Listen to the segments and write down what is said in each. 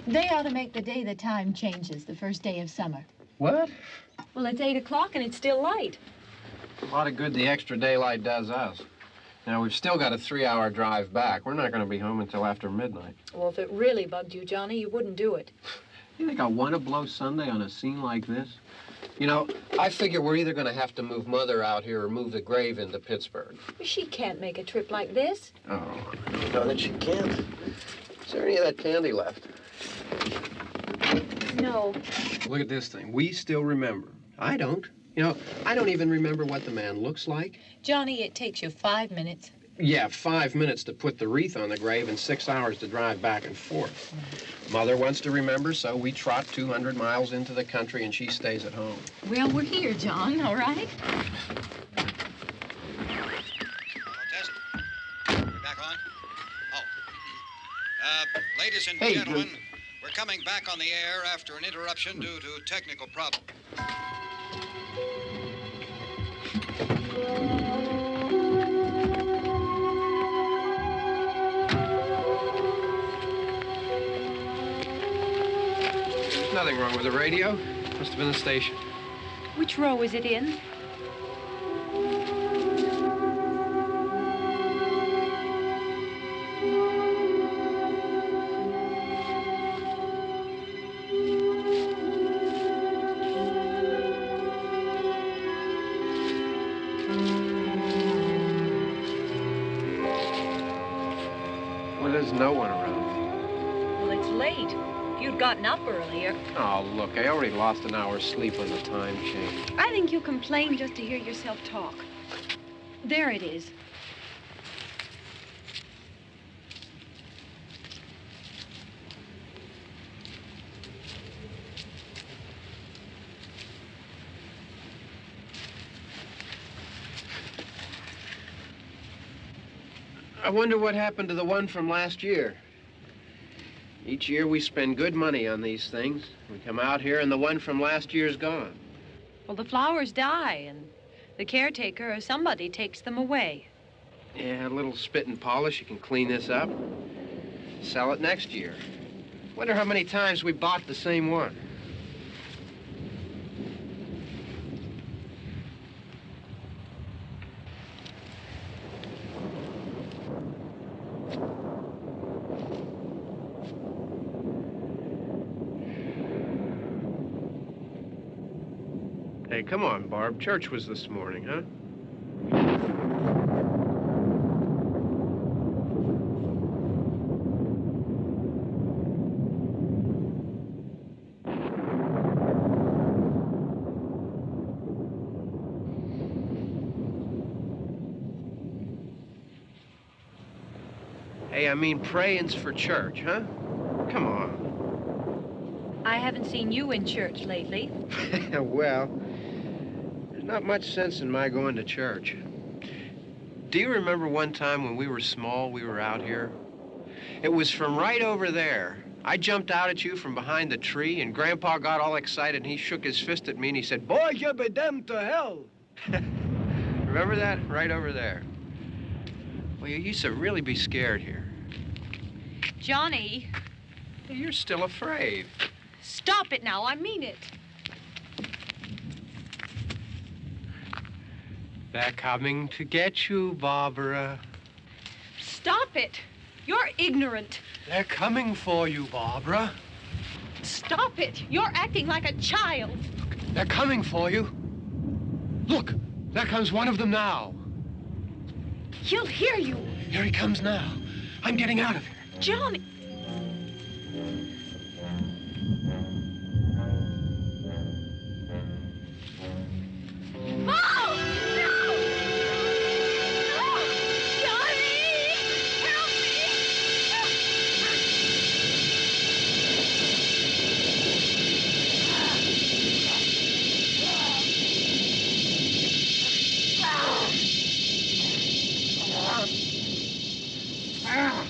They ought to make the day the time changes, the first day of summer. What? Well, it's 8 o'clock and it's still light. A lot of good the extra daylight does us. Now, we've still got a 3-hour drive back. We're not going to be home until after midnight. Well, if it really bugged you, Johnny, you wouldn't do it. You think I want to blow Sunday on a scene like this? You know, I figure we're either going to have to move Mother out here or move the grave into Pittsburgh. She can't make a trip like this. Oh, I know that she can't. Is there any of that candy left? No. Look at this thing. We still remember. I don't. You know, I don't even remember what the man looks like. Johnny, it takes you 5 minutes. Yeah, 5 minutes to put the wreath on the grave and 6 hours to drive back and forth. Mother wants to remember, so we trot 200 miles into the country and she stays at home. Well, we're here, John, all right? Test. We're back on? Oh. Ladies and gentlemen, we're coming back on the air after an interruption due to technical problem. There's nothing wrong with the radio. Must have been the station. Which row is it in? Well, there's no one around. Well, it's late. If you'd gotten up earlier. Oh, look, I already lost an hour's sleep on the time change. I think you complain just to hear yourself talk. There it is. I wonder what happened to the one from last year. Each year we spend good money on these things. We come out here and the one from last year's gone. Well, the flowers die, and the caretaker or somebody takes them away. Yeah, a little spit and polish. You can clean this up. Sell it next year. Wonder how many times we bought the same one. Hey, come on, Barb. Church was this morning, huh? Hey, I mean, praying's for church, huh? Come on. I haven't seen you in church lately. Well, there's not much sense in my going to church. Do you remember one time when we were small, we were out here? It was from right over there. I jumped out at you from behind the tree, and Grandpa got all excited, and he shook his fist at me, and he said, "Boy, you be damned to hell." Remember that? Right over there. Well, you used to really be scared here. Johnny, You're still afraid. stop it now. I mean it. They're coming to get you, Barbara. Stop it. You're ignorant. They're coming for you, Barbara. Stop it. You're acting like a child. They're coming for you. Look, there comes one of them now. He'll hear you. Here he comes now. I'm getting out of here. Johnny. Oh! No! No! Johnny! Help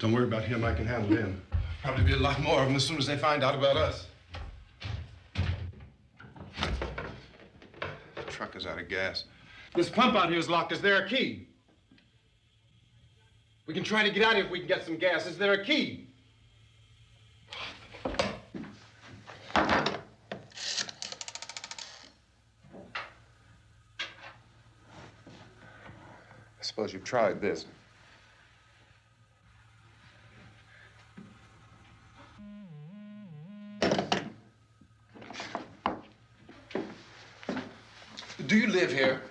Don't worry about him. I can handle him. Probably be a lot more of them as soon as they find out about us. The truck is out of gas. This pump out here is locked. Is there a key? We can try to get out of here if we can get some gas. Is there a key? I suppose you've tried this. Do you live here?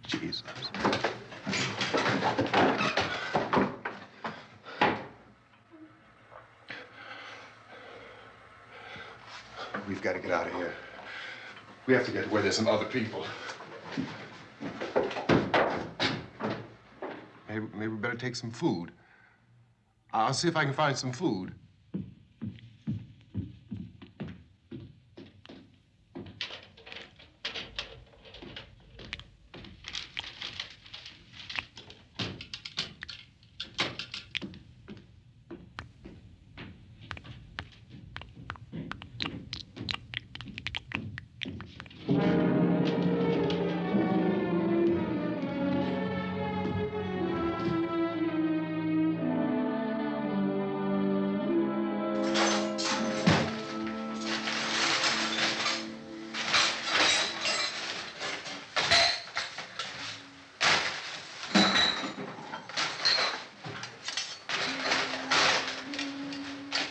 Jesus. We've got to get out of here. We have to get where there's some other people. Maybe we better take some food. I'll see if I can find some food.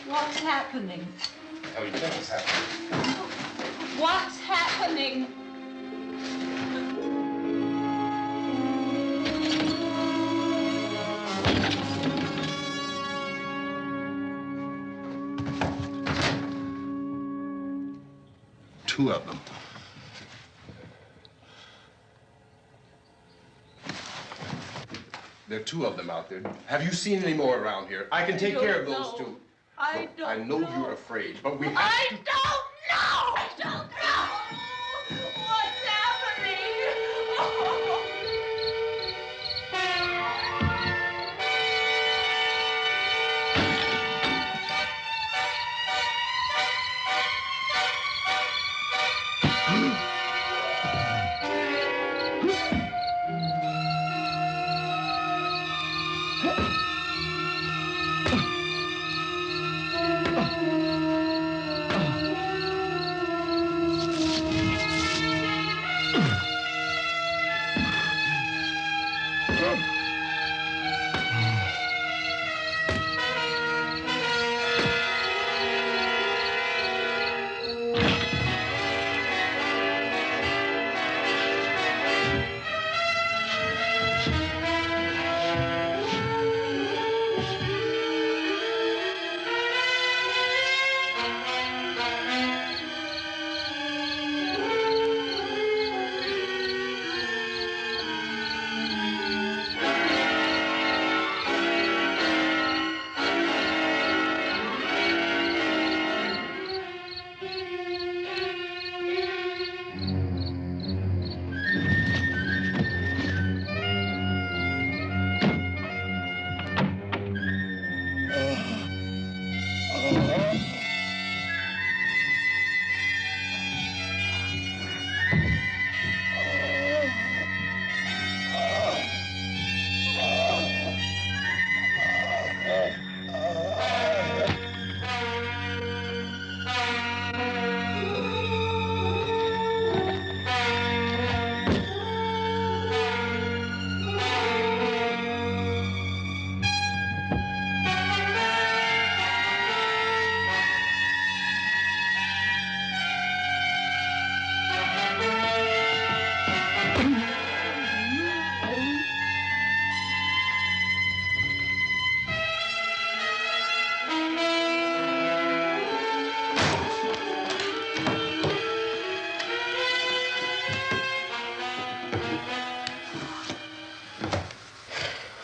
What's happening? What do you think is happening? What's happening? Two of them. There are two of them out there. Have you seen any more around here? I can take care of those two. I don't I know you're afraid, but we have to... I don't know! I don't know! What's happening?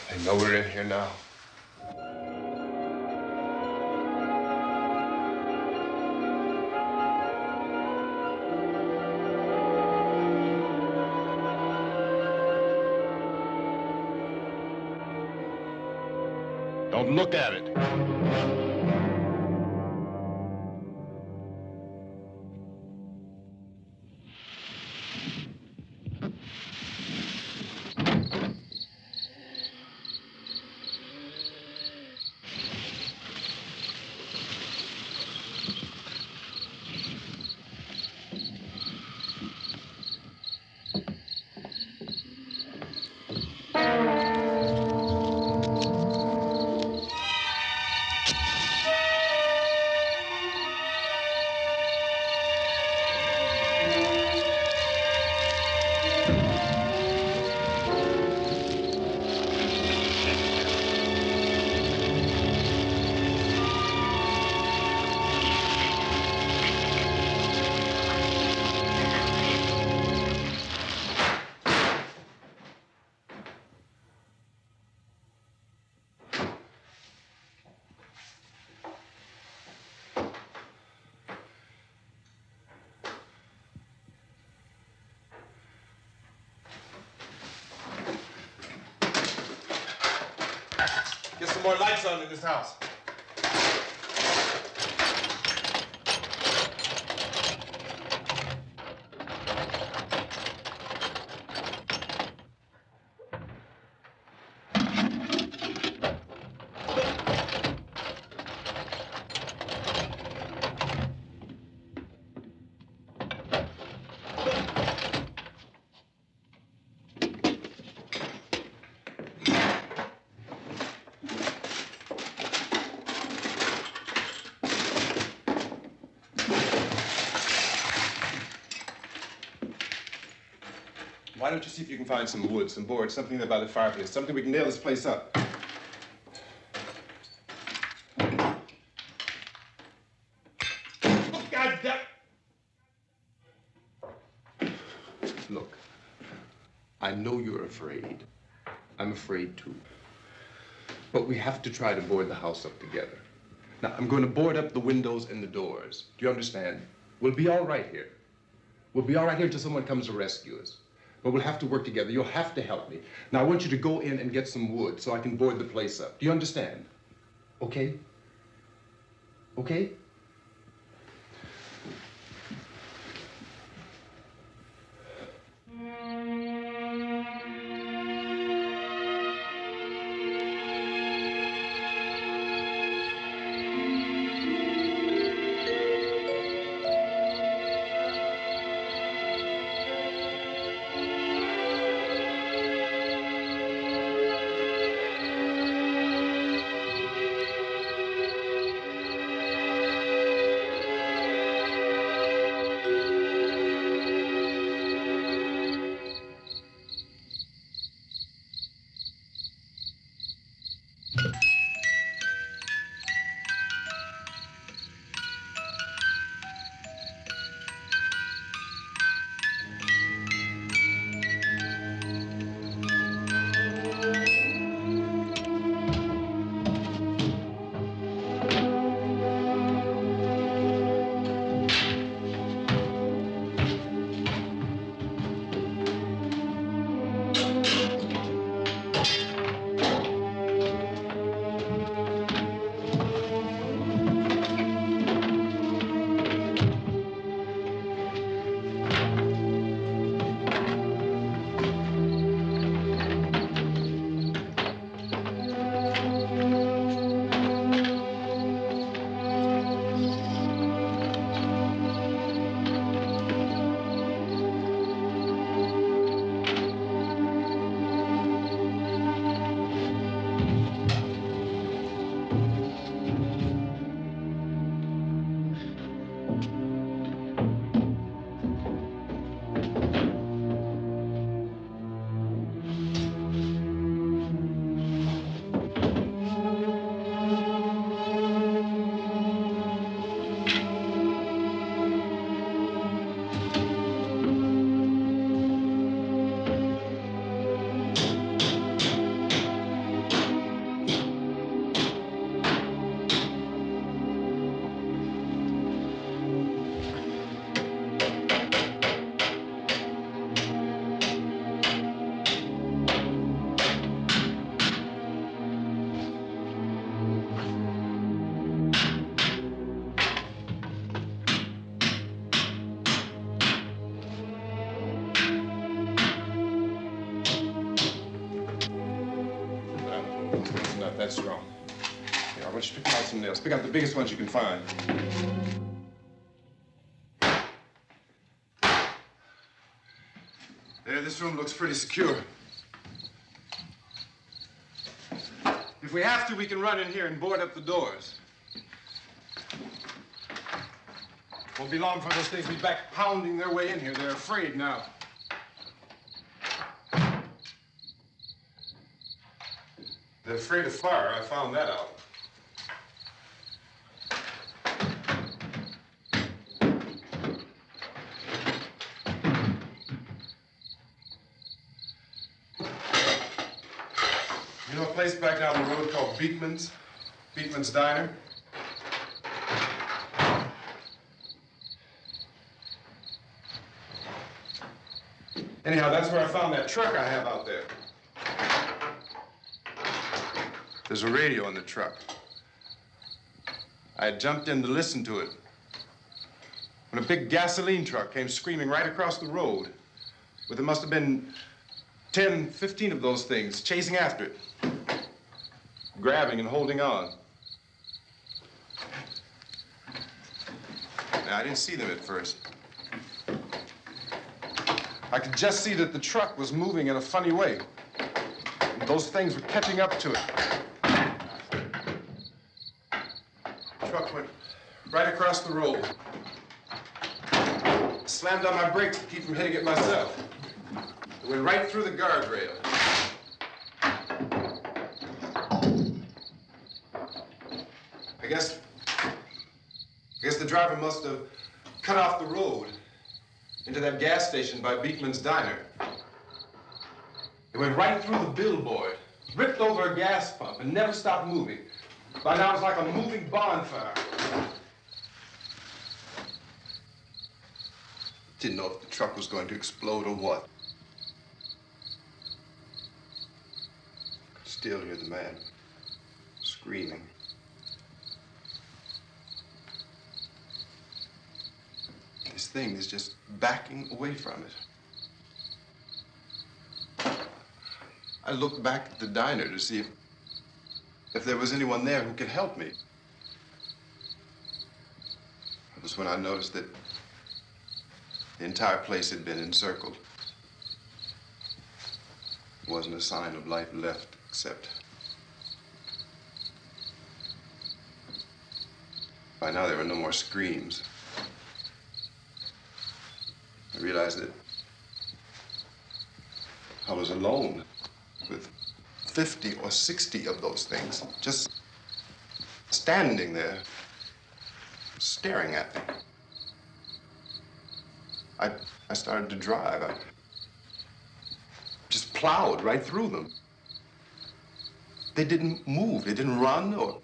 They know we're in here now. Don't look at it. Get some more lights on in this house. Why don't you see if you can find some wood, some board, something there by the fireplace, something we can nail this place up. Oh, God damn. Look, I know you're afraid. I'm afraid too. But we have to try to board the house up together. Now, I'm going to board up the windows and the doors. Do you understand? We'll be all right here. We'll be all right here until someone comes to rescue us. But we'll have to work together. You'll have to help me. Now, I want you to go in and get some wood so I can board the place up. Do you understand? Okay? Okay? that's wrong. Here, I want you to pick out some nails. Pick out the biggest ones you can find. There, this room looks pretty secure. If we have to, we can run in here and board up the doors. Won't be long before those things be back pounding their way in here. They're afraid now. They're afraid of fire. I found that out. You know a place back down the road called Beekman's? Beekman's Diner? Anyhow, that's where I found that truck I have out there. There's a radio in the truck. I had jumped in to listen to it when a big gasoline truck came screaming right across the road with there must have been 10, 15 of those things chasing after it, grabbing and holding on. Now, I didn't see them at first. I could just see that the truck was moving in a funny way. And those things were catching up to it. The truck went right across the road. Slammed on my brakes to keep from hitting it myself. It went right through the guardrail. I guess the driver must have cut off the road into that gas station by Beekman's Diner. It went right through the billboard, ripped over a gas pump, and never stopped moving. By now, it was like a moving bonfire. Didn't know if the truck was going to explode or what. Could still hear the man screaming. This thing is just backing away from it. I looked back at the diner to see if there was anyone there who could help me. It was when I noticed that the entire place had been encircled. There wasn't a sign of life left except by now there were no more screams. I realized that I was alone with 50 or 60 of those things, just standing there, staring at me. I started to drive. I just plowed right through them. They didn't move. They didn't run or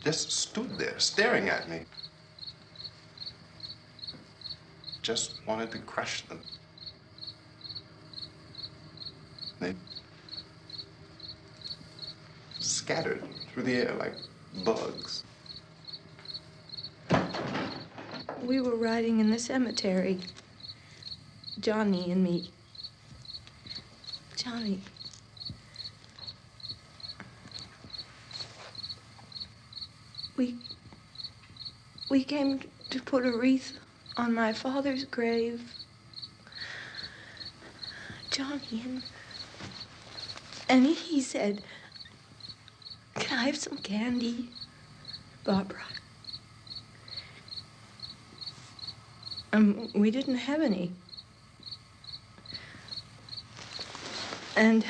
just stood there, staring at me. Just wanted to crush them. They scattered through the air like bugs. We were riding in the cemetery, Johnny and me. Johnny. We came to put a wreath on my father's grave. Johnny, and he said, "Can I have some candy, Barbara?" We didn't have any. And,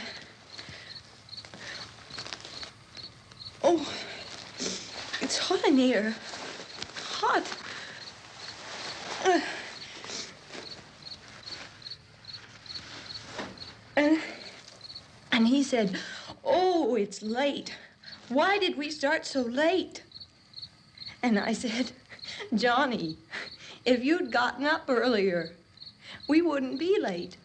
oh, it's hot in here. Hot. And he said, "Oh, it's late. Why did we start so late?" And I said, "Johnny, if you'd gotten up earlier, we wouldn't be late."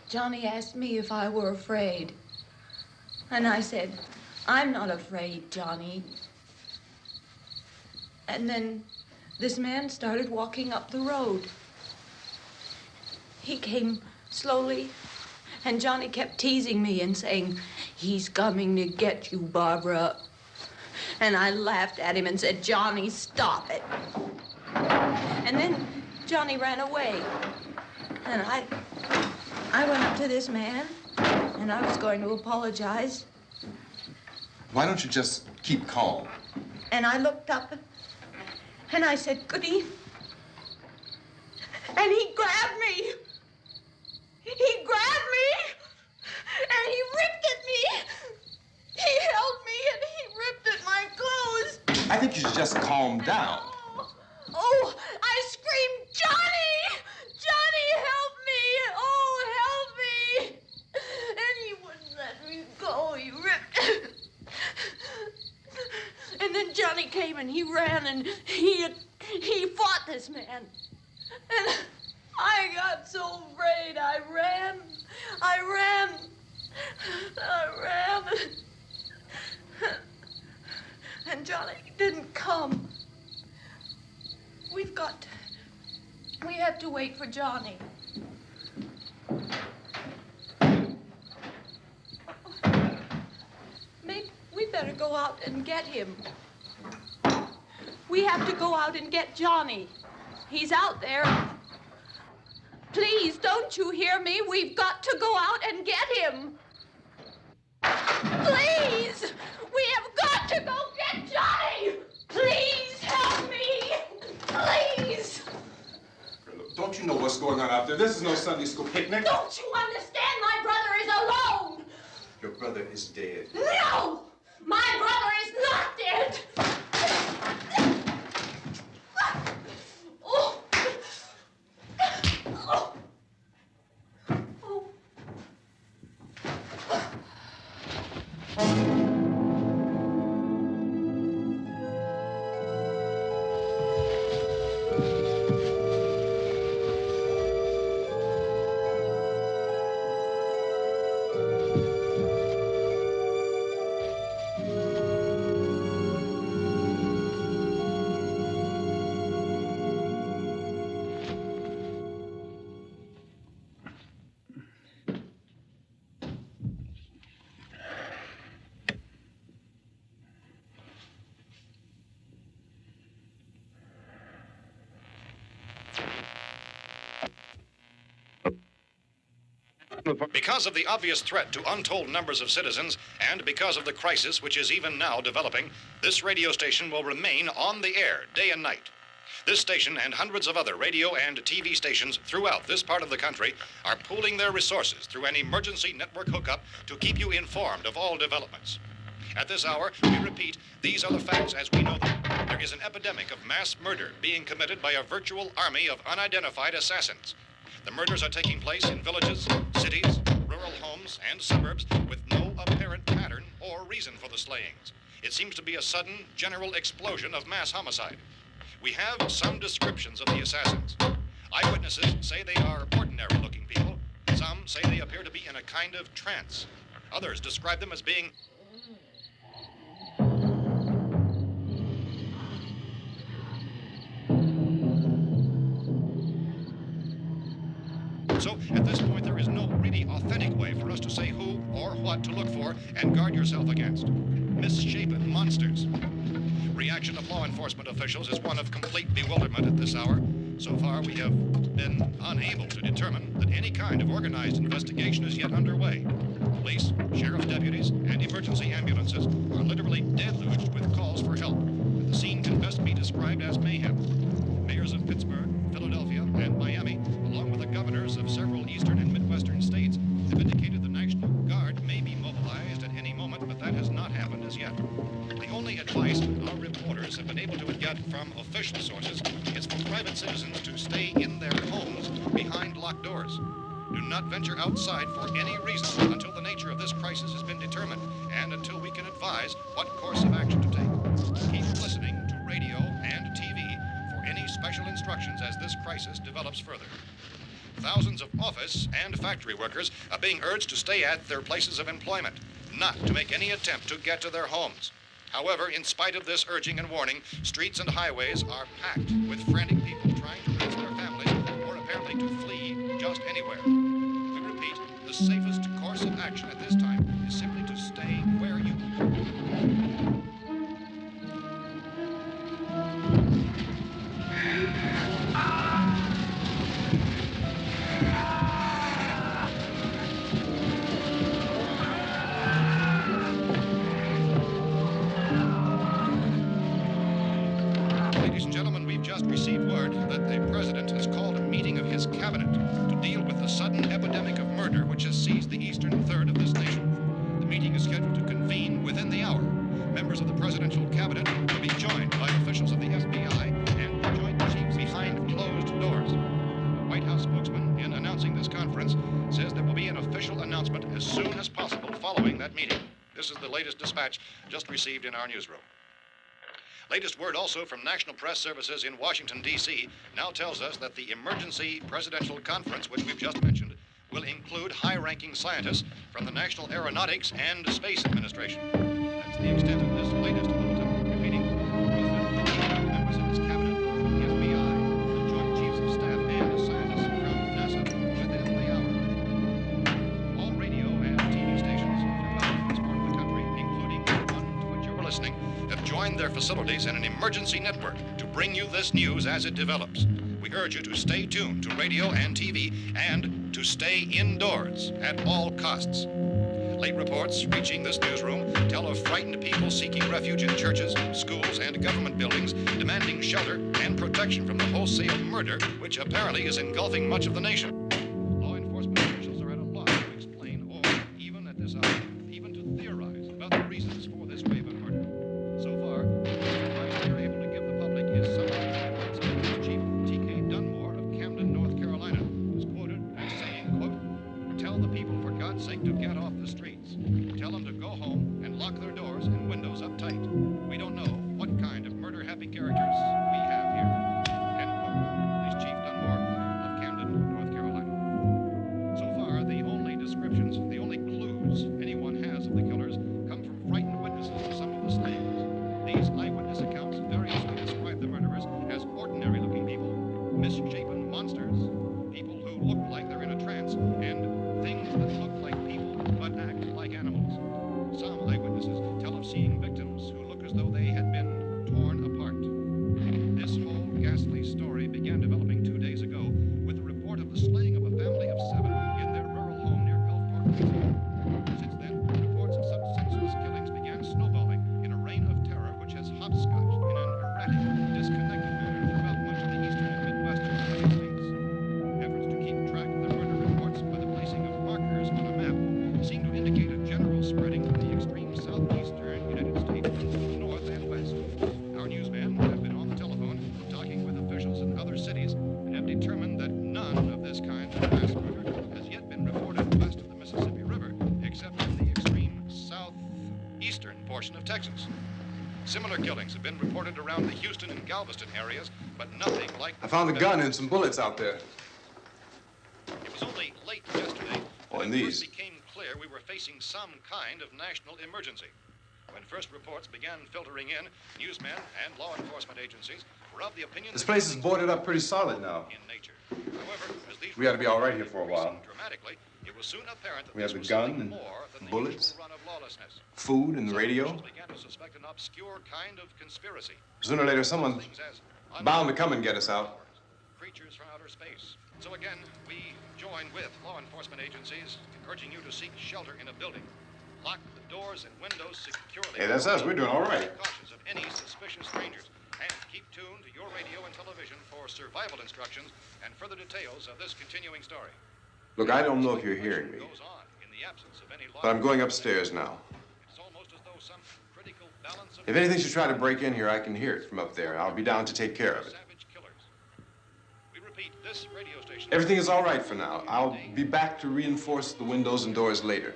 Johnny asked me if I were afraid. And I said, "I'm not afraid, Johnny." And then this man started walking up the road. He came slowly And Johnny kept teasing me and saying, "He's coming to get you, Barbara." And I laughed at him and said, "Johnny, stop it." And then Johnny ran away. And I went up to this man, and I was going to apologize. Why don't you just keep calm? And I looked up, and I said, "Goody." And he grabbed me. He grabbed me, and he ripped at me. He held me, and he ripped at my clothes. I think you should just calm down. Oh, I screamed, "Johnny! Johnny, help me! Oh, help me!" And he wouldn't let me go. He ripped. And then Johnny came and he ran and he fought this man. And I got so afraid. I ran. And Johnny didn't come. We have to wait for Johnny. Maybe we better go out and get him. We have to go out and get Johnny. He's out there. Please, don't you hear me? We've got to go out and get him. Please! We have got to go get Johnny! Please help me! Please! Look, don't you know what's going on out there? This is no Sunday school picnic. Don't you understand? My brother is alone! Your brother is dead. No! My brother is not dead! Oh. Oh. Oh. Because of the obvious threat to untold numbers of citizens, and because of the crisis which is even now developing, this radio station will remain on the air day and night. This station and hundreds of other radio and TV stations throughout this part of the country are pooling their resources through an emergency network hookup to keep you informed of all developments. At this hour, we repeat, these are the facts as we know them. There is an epidemic of mass murder being committed by a virtual army of unidentified assassins. The murders are taking place in villages, cities, rural homes, and suburbs with no apparent pattern or reason for the slayings. It seems to be a sudden, general explosion of mass homicide. We have some descriptions of the assassins. Eyewitnesses say they are ordinary-looking people. Some say they appear to be in a kind of trance. Others describe them as being So, at this point, there is no really authentic way for us to say who or what to look for and guard yourself against. Misshapen monsters. Reaction of law enforcement officials is one of complete bewilderment at this hour. So far, we have been unable to determine that any kind of organized investigation is yet underway. Police, sheriff's deputies, and emergency ambulances are literally deluged with calls for help. And the scene can best be described as mayhem. Mayors of Pittsburgh, Philadelphia, and Miami, along with the governors of several eastern and midwestern states, have indicated the National Guard may be mobilized at any moment, but that has not happened as yet. The only advice our reporters have been able to get from official sources is for private citizens to stay in their homes behind locked doors. Do not venture outside for any reason until the nature of this crisis has been determined and until we can advise what course of action to take. Keep listening to radio and TV for any special instructions as this crisis develops further. Thousands of office and factory workers are being urged to stay at their places of employment, not to make any attempt to get to their homes. However, in spite of this urging and warning, streets and highways are packed with frantic people trying to reach their families or apparently to flee just anywhere. We repeat, the safest action at this time is simply to stay where you are. Ladies and gentlemen, we've just received word that the president has called a meeting of his cabinet to deal with the sudden epidemic of murder which has seized the eastern third of this nation. The meeting is scheduled to convene within the hour. Members of the presidential cabinet will be joined by officials of the FBI and the Joint Chiefs behind closed doors. The White House spokesman, in announcing this conference, says there will be an official announcement as soon as possible following that meeting. This is the latest dispatch just received in our newsroom. Latest word also from National Press Services in Washington, D.C. now tells us that the emergency presidential conference, which we've just mentioned, will include high-ranking scientists from the National Aeronautics and Space Administration. That's the extent of this latest bulletin. Repeating, the President, members of his cabinet, the FBI, the Joint Chiefs of Staff, and scientists from NASA within the hour. All radio and TV stations throughout this part of the country, including the one to which you're listening, have joined their facilities in an emergency network to bring you this news as it develops. We urge you to stay tuned to radio and TV and to stay indoors at all costs. Late reports reaching this newsroom tell of frightened people seeking refuge in churches, schools, and government buildings, demanding shelter and protection from the wholesale murder which apparently is engulfing much of the nation. Law enforcement officials are at a loss to explain or, even at this hour, even to theorize about the reasons for this wave of murder. So far, the advice we are able to give the public is summarized by White House Chief T.K. Dunmore of Camden, North Carolina, who's quoted as saying, quote, "Tell the people, for God's sake, to get off the streets. Tell them to go home and lock their doors and windows up tight. We don't know what kind of murder-happy characters we have here." End quote. This Chief Dunmore of Camden, North Carolina. So far, the only descriptions, the only clues anyone has of the killers come from frightened witnesses to some of the slayings. These eyewitness accounts variously describe the murderers as ordinary-looking people, misshapen monsters, people who look like they're in a trance, and things that look like people but act like animals. Some eyewitnesses tell of seeing victims who look as though they had been torn apart. This whole ghastly story began developing 2 days ago with the report of the slaying of a family of 7 in their rural home near Gulfport, Louisiana. Since then, reports of such senseless killings began snowballing in a reign of terror which has hopscotched in an erratic, disconnected manner throughout much of the eastern and midwestern United States. Efforts to keep track of the murder reports by the placing of markers on a map seem to indicate a general spreading from the extreme southeastern United States to the north and west. Our newsmen have been on the telephone talking with officials in other cities and have determined that none of this kind of mass murder has yet been reported west of the Mississippi River, except in the extreme southeastern portion of Texas. Similar killings have been reported around the Houston and Galveston areas, but nothing like... I found a gun and some bullets out there. It was only late yesterday Oh, that and it these. first became clear we were facing some kind of national emergency. When first reports began filtering in, newsmen and law enforcement agencies were of the opinion This that place is things boarded were up pretty solid now. in nature. However, as these We ought to be all right reports here for a while. increased dramatically, it was soon apparent that We this have the was gun something and more than the bullets, usual run of lawlessness. food and the Some radio. officials began to suspect an obscure kind of conspiracy. Sooner or later, someone's Things as bound to come and get us out. creatures from outer space. So again, we join with law enforcement agencies urging you to seek shelter in a building. Lock the doors and windows securely. Hey, that's us. We're doing all right. Be cautious of any suspicious strangers. And keep tuned to your radio and television for survival instructions and further details of this continuing story. Look, I don't know if you're hearing me, Goes on in the absence of any law but I'm going upstairs now. It's almost as though some critical balance of If anything should try to break in here, I can hear it from up there. I'll be down to take care of it. savage killers. We repeat, this radio station. Everything is all right for now. I'll be back to reinforce the windows and doors later.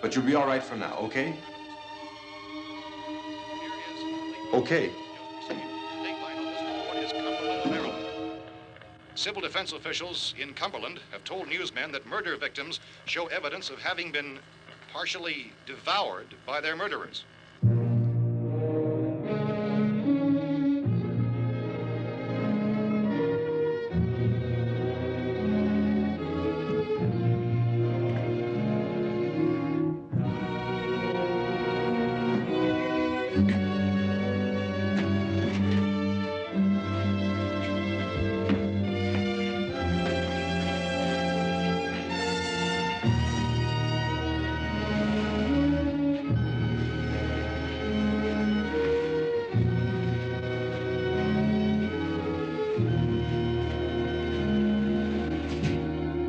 But you'll be all right for now, okay? Okay. Civil defense officials in Cumberland have told newsmen that murder victims show evidence of having been partially devoured by their murderers.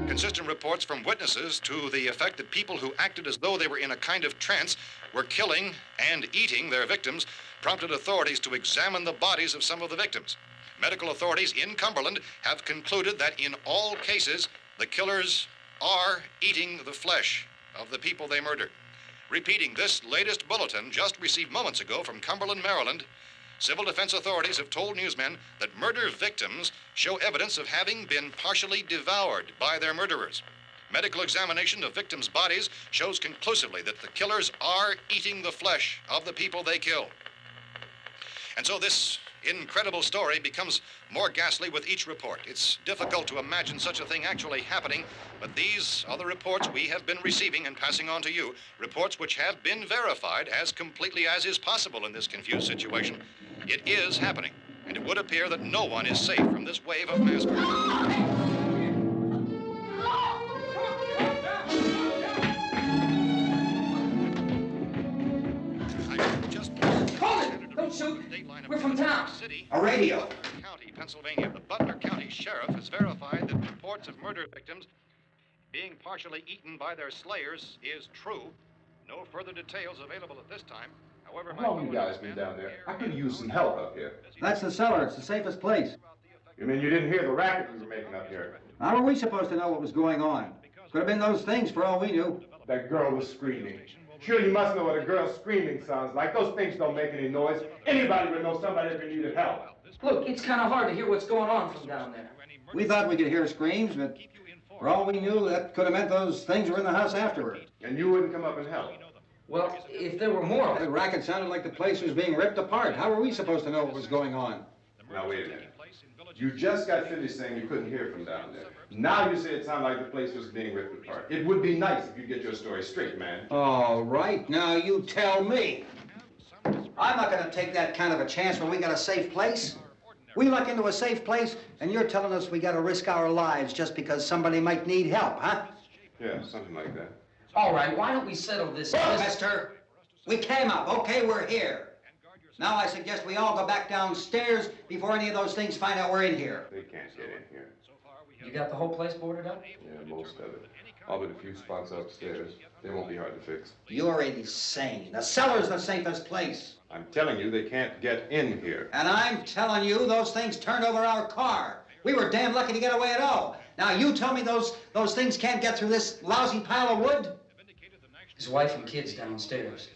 Consistent reports from witnesses to the effect that people who acted as though they were in a kind of trance were killing and eating their victims prompted authorities to examine the bodies of some of the victims. Medical authorities in Cumberland have concluded that in all cases, the killers are eating the flesh of the people they murdered. Repeating this latest bulletin just received moments ago from Cumberland, Maryland, civil defense authorities have told newsmen that murder victims show evidence of having been partially devoured by their murderers. Medical examination of victims' bodies shows conclusively that the killers are eating the flesh of the people they kill. And so this incredible story becomes more ghastly with each report. It's difficult to imagine such a thing actually happening, but these are the reports we have been receiving and passing on to you, reports which have been verified as completely as is possible in this confused situation. It is happening, and it would appear that no one is safe from this wave of mass murder. Don't shoot. We're from town. A radio. County, Pennsylvania. The Butler County Sheriff has verified that reports of murder victims being partially eaten by their slayers is true. No further details available at this time. However, How long you guys been down there? I could use some help up here. That's the cellar. It's the safest place. You mean you didn't hear the racket we were making up here? How were we supposed to know what was going on? Could have been those things for all we knew. That girl was screaming. Sure, you must know what a girl screaming sounds like. Those things don't make any noise. Anybody would know somebody if they needed help. Look, it's kind of hard to hear what's going on from down there. We thought we could hear screams, but for all we knew, that could have meant those things were in the house afterward. And you wouldn't come up and help. Well, if there were more of The them. racket sounded like the place was being ripped apart. How were we supposed to know what was going on? Now, wait a minute. You just got finished saying you couldn't hear from down there. Now you say it sounded like the place was being ripped apart. It would be nice if you get your story straight, man. All right, now you tell me. I'm not going to take that kind of a chance when we got a safe place. We luck into a safe place, and you're telling us we got to risk our lives just because somebody might need help, huh? Yeah, something like that. All right, why don't we settle this? Look, mister, we came up. Okay, we're here. Now I suggest we all go back downstairs before any of those things find out we're in here. They can't get in here. You got the whole place boarded up? Yeah, most of it. All but a few spots upstairs. They won't be hard to fix. You're insane. The cellar's the safest place. I'm telling you, they can't get in here. And I'm telling you, those things turned over our car. We were damn lucky to get away at all. Now you tell me those things can't get through this lousy pile of wood? His wife and kids downstairs.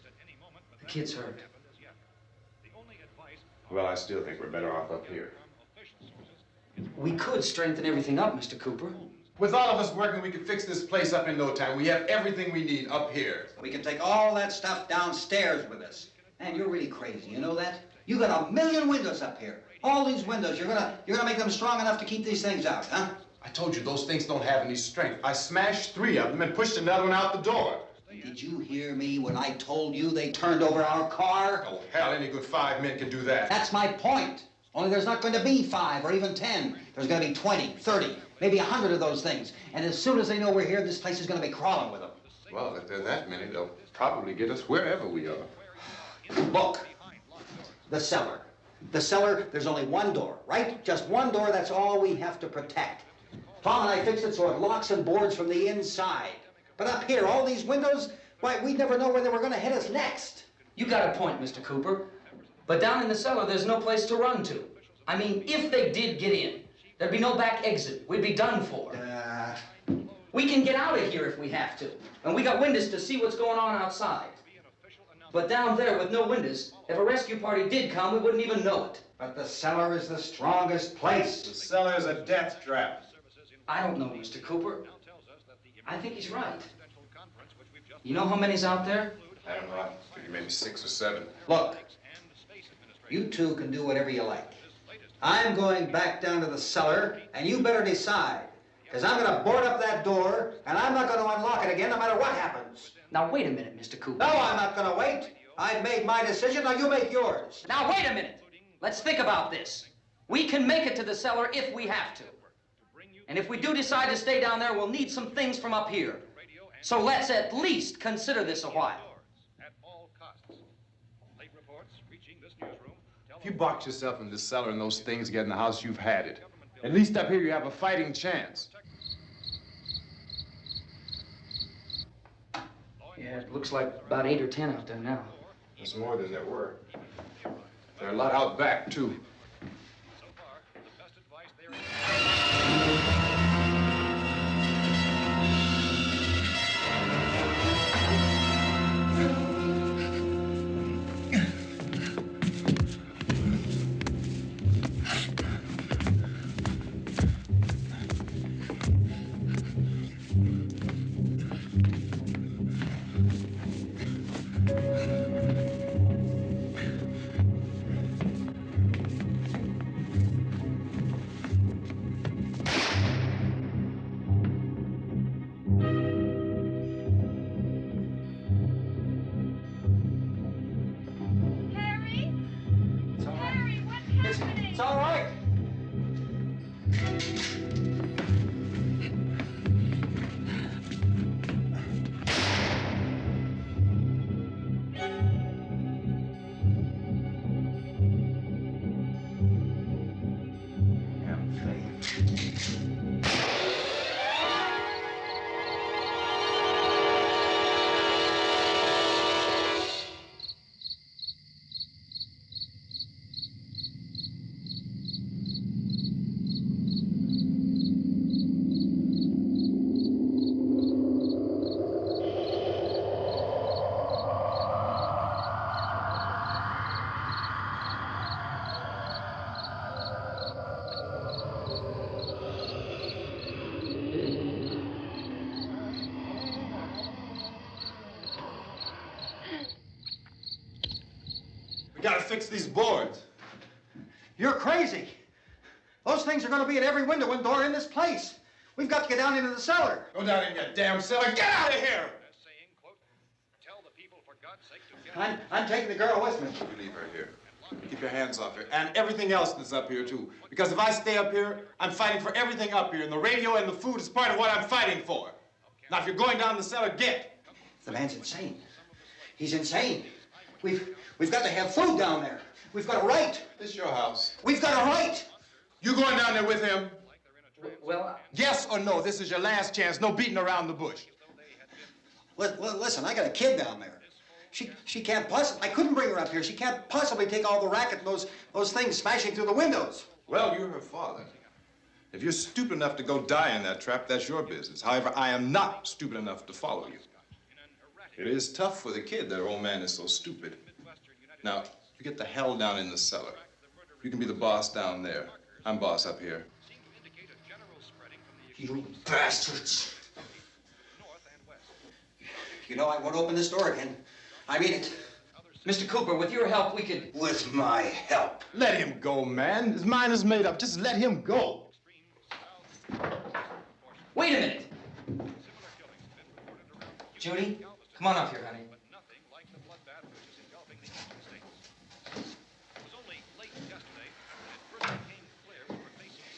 The kid's hurt. Well, I still think we're better off up here. We could strengthen everything up, Mr. Cooper. With all of us working, we could fix this place up in no time. We have everything we need up here. We can take all that stuff downstairs with us. Man, you're really crazy, you know that? You got 1,000,000 windows up here. All these windows, you're gonna make them strong enough to keep these things out, huh? I told you those things don't have any strength. I smashed 3 of them and pushed another one out the door. Did you hear me when I told you they turned over our car? Oh, hell, any good 5 men can do that. That's my point. Only there's not going to be 5 or even 10. There's going to be 20, 30, maybe 100 of those things. And as soon as they know we're here, this place is going to be crawling with them. Well, if there are that many, they'll probably get us wherever we are. Look, the cellar. The cellar, there's only one door, right? Just one door, that's all we have to protect. Tom and I fixed it so it locks and boards from the inside. But up here, all these windows, why, we'd never know where they were going to hit us next. You got a point, Mr. Cooper. But down in the cellar, there's no place to run to. I mean, if they did get in, there'd be no back exit. We'd be done for. We can get out of here if we have to. And we got windows to see what's going on outside. But down there with no windows, if a rescue party did come, we wouldn't even know it. But the cellar is the strongest place. The cellar's a death trap. I don't know, Mr. Cooper. I think he's right. You know how many's out there? I don't know. I figure maybe 6 or 7. Look, you two can do whatever you like. I'm going back down to the cellar, and you better decide. Because I'm going to board up that door, and I'm not going to unlock it again no matter what happens. Now, wait a minute, Mr. Cooper. No, I'm not going to wait. I've made my decision, now you make yours. Now, wait a minute. Let's think about this. We can make it to the cellar if we have to. And if we do decide to stay down there, we'll need some things from up here. So let's at least consider this a while. If you box yourself in the cellar and those things get in the house, you've had it. At least up here you have a fighting chance. Yeah, it looks like about 8 or 10 out there now. There's more than there were. There are a lot out back, too. It's all right. We gotta fix these boards. You're crazy. Those things are going to be at every window and door in this place. We've got to get down into the cellar. Go down in your damn cellar. Get out of here! I'm taking the girl with me. You leave her here. Keep your hands off her. And everything else that's up here, too. Because if I stay up here, I'm fighting for everything up here. And the radio and the food is part of what I'm fighting for. Now, if you're going down the cellar, get. The man's insane. He's insane. We've got to have food down there. We've got a right. This is your house. We've got a right. You going down there with him? Well, Yes or no? This is your last chance. No beating around the bush. Listen, I got a kid down there. She can't possibly, I couldn't bring her up here. She can't possibly take all the racket and those things smashing through the windows. Well, you're her father. If you're stupid enough to go die in that trap, that's your business. However, I am not stupid enough to follow you. It is tough for the kid that her old man is so stupid. Now, you get the hell down in the cellar. You can be the boss down there. I'm boss up here. You bastards. You know, I won't open this door again. I mean it. Mr. Cooper, with your help, we could... With my help. Let him go, man. His mind is made up. Just let him go. Wait a minute. Judy, come on up here, honey.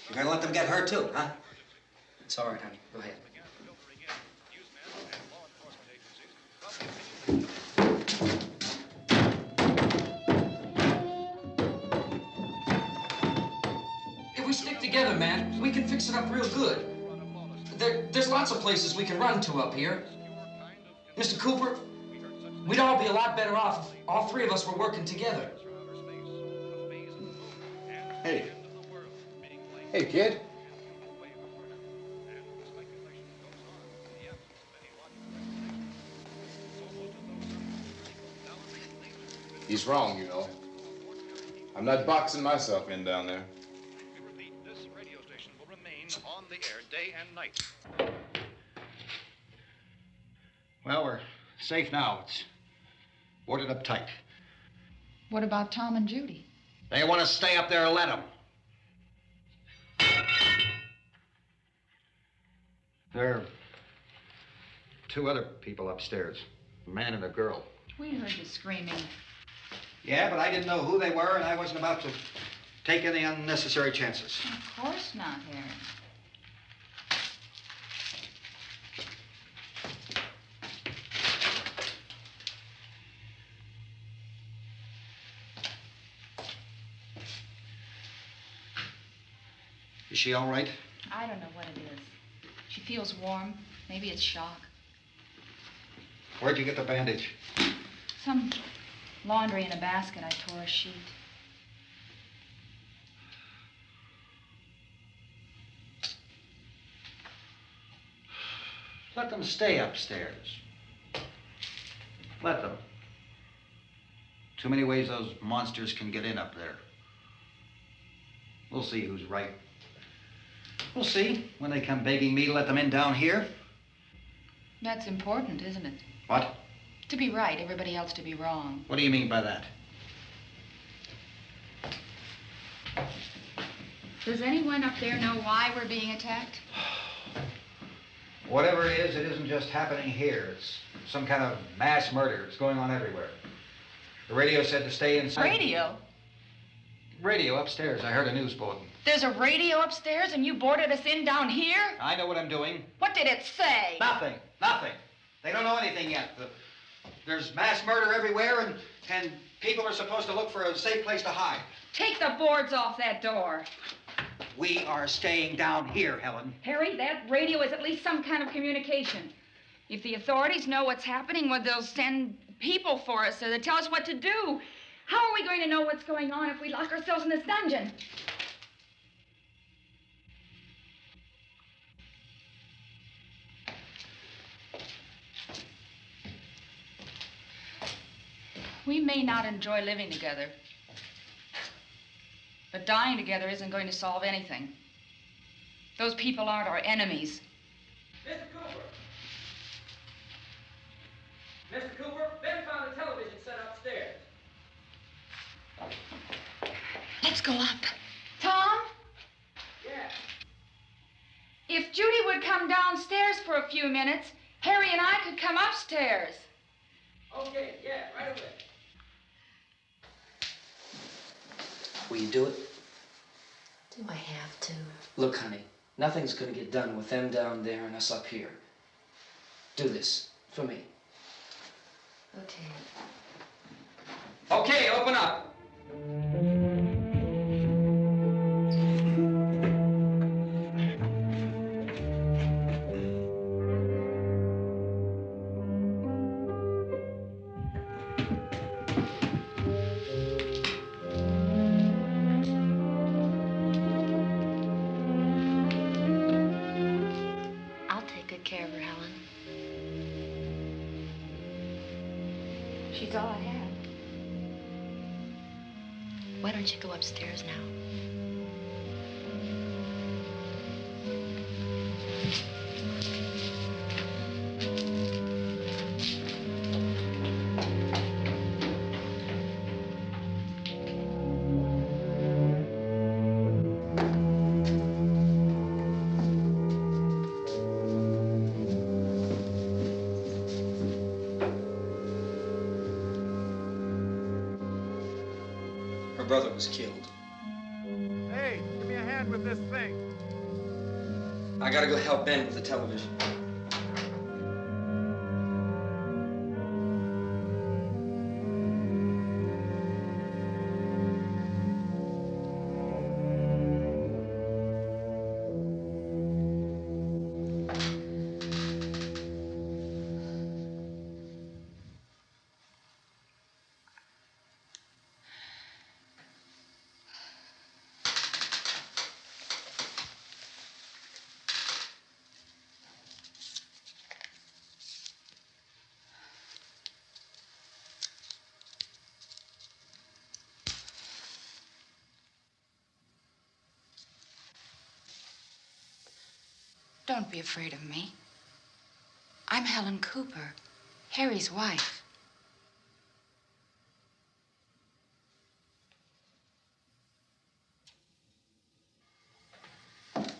You're gonna let them get hurt too, huh? It's all right, honey. Go ahead. If we stick together, man, we can fix it up real good. There's lots of places we can run to up here. Mr. Cooper, we'd all be a lot better off if all three of us were working together. Hey. Hey, kid. He's wrong, you know. I'm not boxing myself in down there. This radio station will remain on the air day and night. Well, we're safe now. It's boarded up tight. What about Tom and Judy? They want to stay up there, let them. There are two other people upstairs, a man and a girl. We heard you screaming. Yeah, but I didn't know who they were, and I wasn't about to take any unnecessary chances. Of course not, Harry. Is she all right? I don't know what it is. She feels warm. Maybe it's shock. Where'd you get the bandage? Some laundry in a basket. I tore a sheet. Let them stay upstairs. Let them. Too many ways those monsters can get in up there. We'll see who's right. We'll see when they come begging me to let them in down here. That's important, isn't it? What? To be right, everybody else to be wrong. What do you mean by that? Does anyone up there know why we're being attacked? Whatever it isn't just happening here. It's some kind of mass murder. It's going on everywhere. The radio said to stay inside. Radio? Radio upstairs. I heard a news bulletin. There's a radio upstairs and you boarded us in down here? I know what I'm doing. What did it say? Nothing. Nothing. They don't know anything yet. There's mass murder everywhere, and people are supposed to look for a safe place to hide. Take the boards off that door. We are staying down here, Helen. Harry, that radio is at least some kind of communication. If the authorities know what's happening, well, they'll send people for us so they'll tell us what to do. How are we going to know what's going on if we lock ourselves in this dungeon? We may not enjoy living together, but dying together isn't going to solve anything. Those people aren't our enemies. Mr. Cooper! Mr. Cooper, Ben found a television set upstairs. Let's go up. Tom? Yeah. If Judy would come downstairs for a few minutes, Harry and I could come upstairs. Okay, yeah, right away. Will you do it? Do I have to? Look, honey, nothing's gonna get done with them down there and us up here. Do this for me. Okay. Okay, open up. I'll take good care of her, Helen. She's all I have. Why don't you go upstairs now? Her brother was killed. Hey, give me a hand with this thing. I gotta go help Ben with the television. Don't be afraid of me. I'm Helen Cooper, Harry's wife.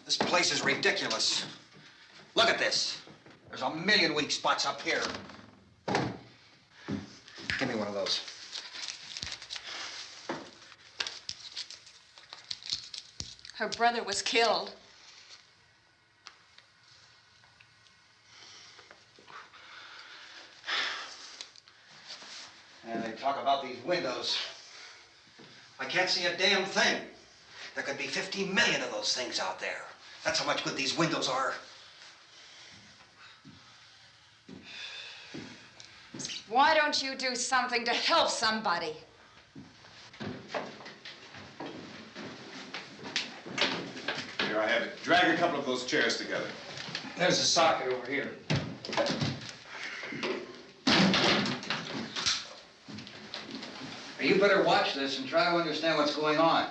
This place is ridiculous. Look at this. There's a million weak spots up here. Give me one of those. Her brother was killed. And they talk about these windows. I can't see a damn thing. There could be 50 million of those things out there. That's how much good these windows are. Why don't you do something to help somebody? Here I have it. Drag a couple of those chairs together. There's a socket over here. You better watch this and try to understand what's going on.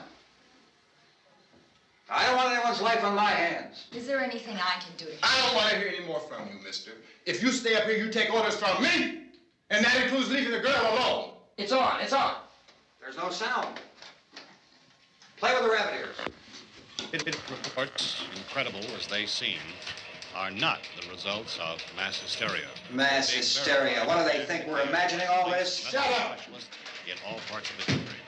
I don't want anyone's life on my hands. Is there anything I can do to help? I don't want to hear any more from you, mister. If you stay up here, you take orders from me. And that includes leaving the girl alone. It's on, it's on. There's no sound. Play with the rabbit ears. Reports, incredible as they seem, are not the results of mass hysteria. Mass hysteria. What do they think? We're imagining all this? Shut up! In all parts of the country.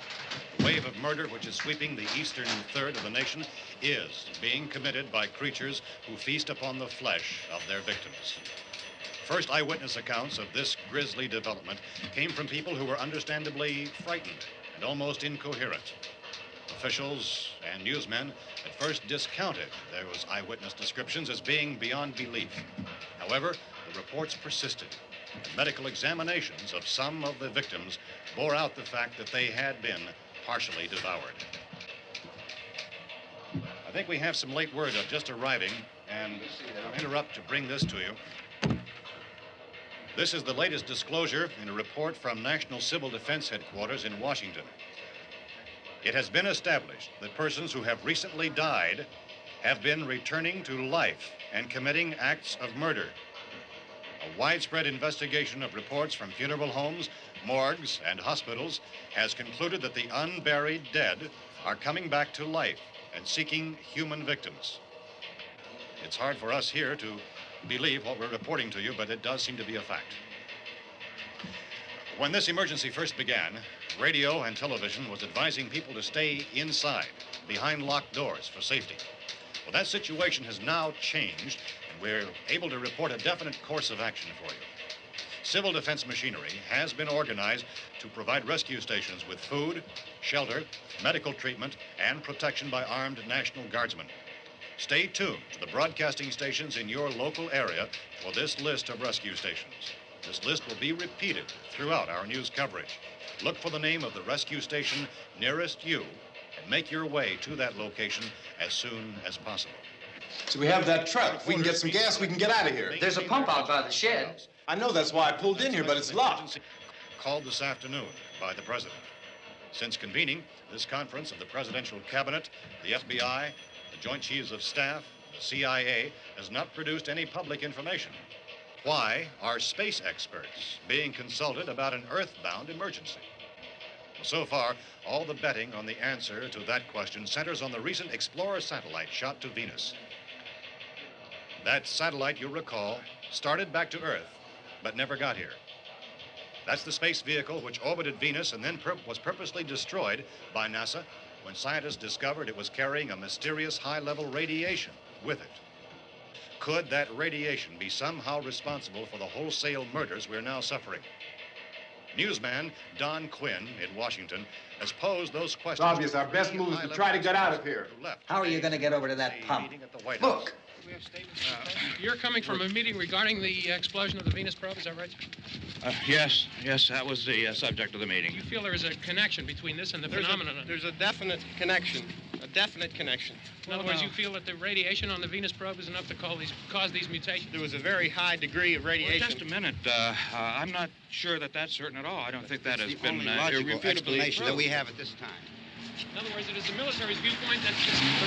The wave of murder which is sweeping the eastern third of the nation is being committed by creatures who feast upon the flesh of their victims. First eyewitness accounts of this grisly development came from people who were understandably frightened and almost incoherent. Officials and newsmen at first discounted those eyewitness descriptions as being beyond belief. However, the reports persisted. And medical examinations of some of the victims bore out the fact that they had been partially devoured. I think we have some late word just arriving, and I'll interrupt to bring this to you. This is the latest disclosure in a report from National Civil Defense Headquarters in Washington. It has been established that persons who have recently died have been returning to life and committing acts of murder. A widespread investigation of reports from funeral homes, morgues, and hospitals has concluded that the unburied dead are coming back to life and seeking human victims. It's hard for us here to believe what we're reporting to you, but it does seem to be a fact. When this emergency first began, radio and television was advising people to stay inside, behind locked doors for safety. Well, that situation has now changed, and we're able to report a definite course of action for you. Civil defense machinery has been organized to provide rescue stations with food, shelter, medical treatment, and protection by armed National Guardsmen. Stay tuned to the broadcasting stations in your local area for this list of rescue stations. This list will be repeated throughout our news coverage. Look for the name of the rescue station nearest you and make your way to that location as soon as possible. So we have that truck. If we can get some gas, we can get out of here. There's a pump out by the shed. I know, that's why I pulled in here, but it's locked. Called this afternoon by the president. Since convening this conference of the presidential cabinet, the FBI, the Joint Chiefs of Staff, the CIA has not produced any public information. Why are space experts being consulted about an earthbound emergency? Well, so far, all the betting on the answer to that question centers on the recent Explorer satellite shot to Venus. That satellite, you'll recall, started back to Earth, but never got here. That's the space vehicle which orbited Venus and then was purposely destroyed by NASA when scientists discovered it was carrying a mysterious high-level radiation with it. Could that radiation be somehow responsible for the wholesale murders we're now suffering? Newsman Don Quinn in Washington has posed those questions. It's obvious our best move is to try to get out of here. How are you going to get over to that pump? Look! You're coming from a meeting regarding the explosion of the Venus probe, is that right? Yes, that was the subject of the meeting. You feel there is a connection between this and the phenomenon? There's a definite connection. A definite connection. In other words, you feel that the radiation on the Venus probe is enough to cause these mutations? There was a very high degree of radiation. Well, just a minute. I'm not sure that that's certain at all. I don't think that has been only logical explanation that we have at this time. In other words, it is the military's viewpoint that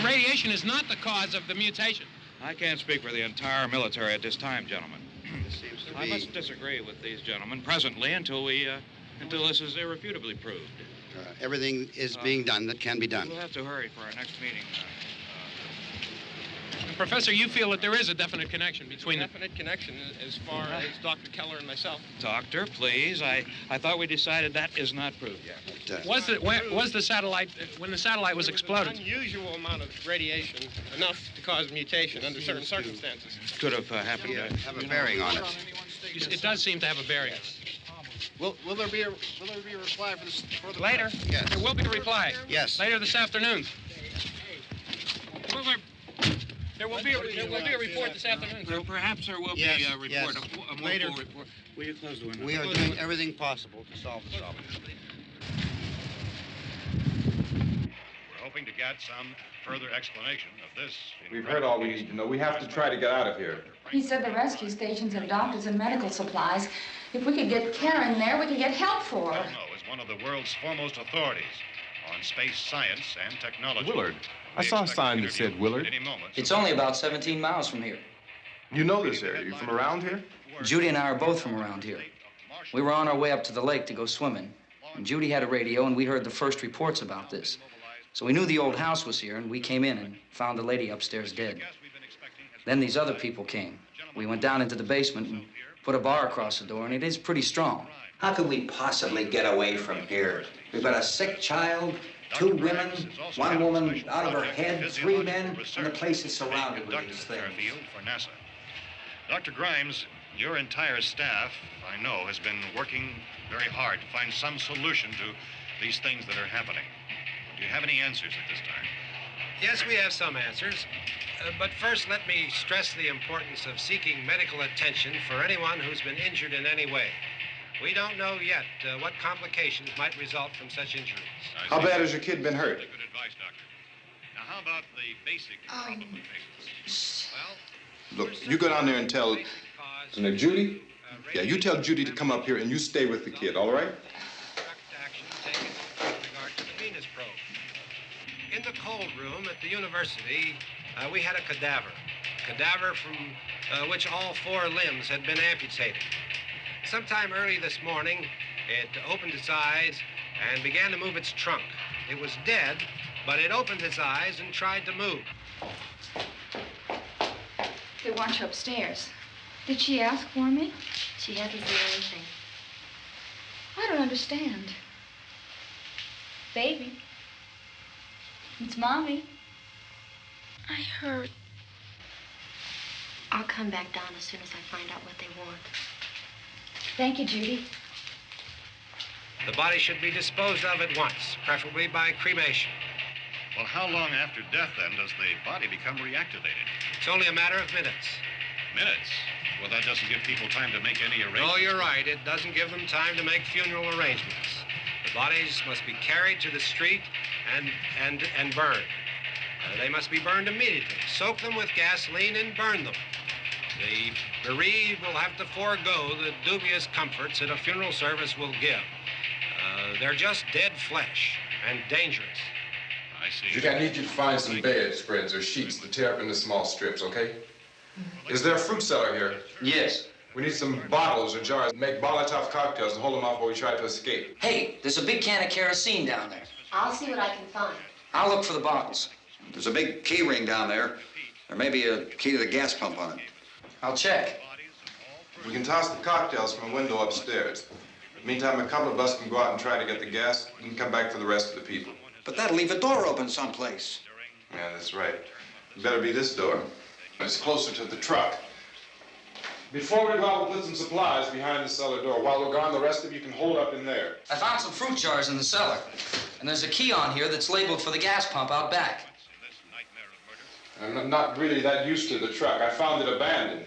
the radiation is not the cause of the mutation. I can't speak for the entire military at this time, gentlemen. This seems to I be... must disagree with these gentlemen presently until this is irrefutably proved. Everything is being done that can be done. We'll have to hurry for our next meeting. Professor, you feel that there is a definite connection between the... Definite connection as far as Dr. Keller and myself. Doctor, please. I thought we decided that is not proved yet. Was the satellite, when the satellite was exploded? An unusual amount of radiation, enough to cause mutation under certain circumstances. Could have happened. Have a bearing on it. It does seem to have a bearing. Will there be a reply for this further? Later? Yes. There will be a reply. Yes. Later this afternoon. There will be a report this afternoon. Well, perhaps there will Yes, be a report, yes. a more Later. full report. Will you close the window? We are doing everything possible to solve the problem. We're hoping to get some further explanation of this. We've heard all we need to know. We have to try to get out of here. He said the rescue stations have doctors and medical supplies. If we could get care in there, we could get help for her. Belknap is one of the world's foremost authorities on space science and technology. Willard. I saw a sign that said Willard. It's only about 17 miles from here. You know this area. You from around here? Judy and I are both from around here. We were on our way up to the lake to go swimming, and Judy had a radio, and we heard the first reports about this. So we knew the old house was here, and we came in and found the lady upstairs dead. Then these other people came. We went down into the basement and put a bar across the door, and it is pretty strong. How could we possibly get away from here? We've got a sick child, 2 women, 1 woman out of her head, 3 men, and the place is surrounded with these things. For NASA. Dr. Grimes, your entire staff, I know, has been working very hard to find some solution to these things that are happening. Do you have any answers at this time? Yes, we have some answers. But first, let me stress the importance of seeking medical attention for anyone who's been injured in any way. We don't know yet what complications might result from such injuries. How bad has your kid been hurt? Good advice, Doctor. Now, how about the basic problem of patients? Well, Look, you go down there and tell... Isn't it Judy? Yeah, you tell Judy to come up here and you stay with the kid, all right? Action taken with regard to the Venus probe. In the cold room at the university, we had a cadaver from which all 4 limbs had been amputated. Sometime early this morning, it opened its eyes and began to move its trunk. It was dead, but it opened its eyes and tried to move. They want you upstairs. Did she ask for me? She hasn't said anything. I don't understand. Baby. It's Mommy. I heard. I'll come back down as soon as I find out what they want. Thank you, Judy. The body should be disposed of at once, preferably by cremation. well, how long after death, then, does the body become reactivated? It's only a matter of minutes. Minutes? Well, that doesn't give people time to make any arrangements. No, you're right. It doesn't give them time to make funeral arrangements. The bodies must be carried to the street and burned. They must be burned immediately. Soak them with gasoline and burn them. The bereaved will have to forego the dubious comforts that a funeral service will give. They're just dead flesh and dangerous. I see. Judy, I need you to find some bedspreads or sheets to tear up into small strips, okay? Is there a fruit cellar here? Yes. We need some bottles or jars to make Molotov cocktails and hold them off while we try to escape. Hey, there's a big can of kerosene down there. I'll see what I can find. I'll look for the bottles. There's a big key ring down there. There may be a key to the gas pump on it. I'll check. We can toss the cocktails from a window upstairs. Meantime, a couple of us can go out and try to get the gas and come back for the rest of the people. But that'll leave a door open someplace. Yeah, that's right. It better be this door. It's closer to the truck. Before we go out, we'll put some supplies behind the cellar door. While we're gone, the rest of you can hold up in there. I found some fruit jars in the cellar. And there's a key on here that's labeled for the gas pump out back. I'm not really that used to the truck. I found it abandoned.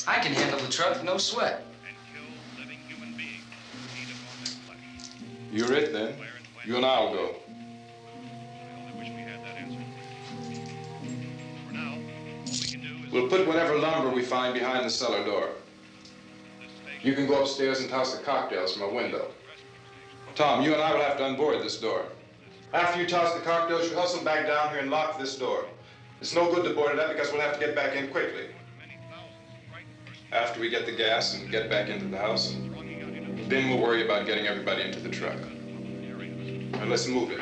I can handle the truck, no sweat. You're it, then. You and I'll go. We'll put whatever lumber we find behind the cellar door. You can go upstairs and toss the cocktails from a window. Tom, you and I will have to unboard this door. After you toss the cocktails, you hustle back down here and lock this door. It's no good to board it up because we'll have to get back in quickly. After we get the gas and get back into the house, then we'll worry about getting everybody into the truck. Now let's move it.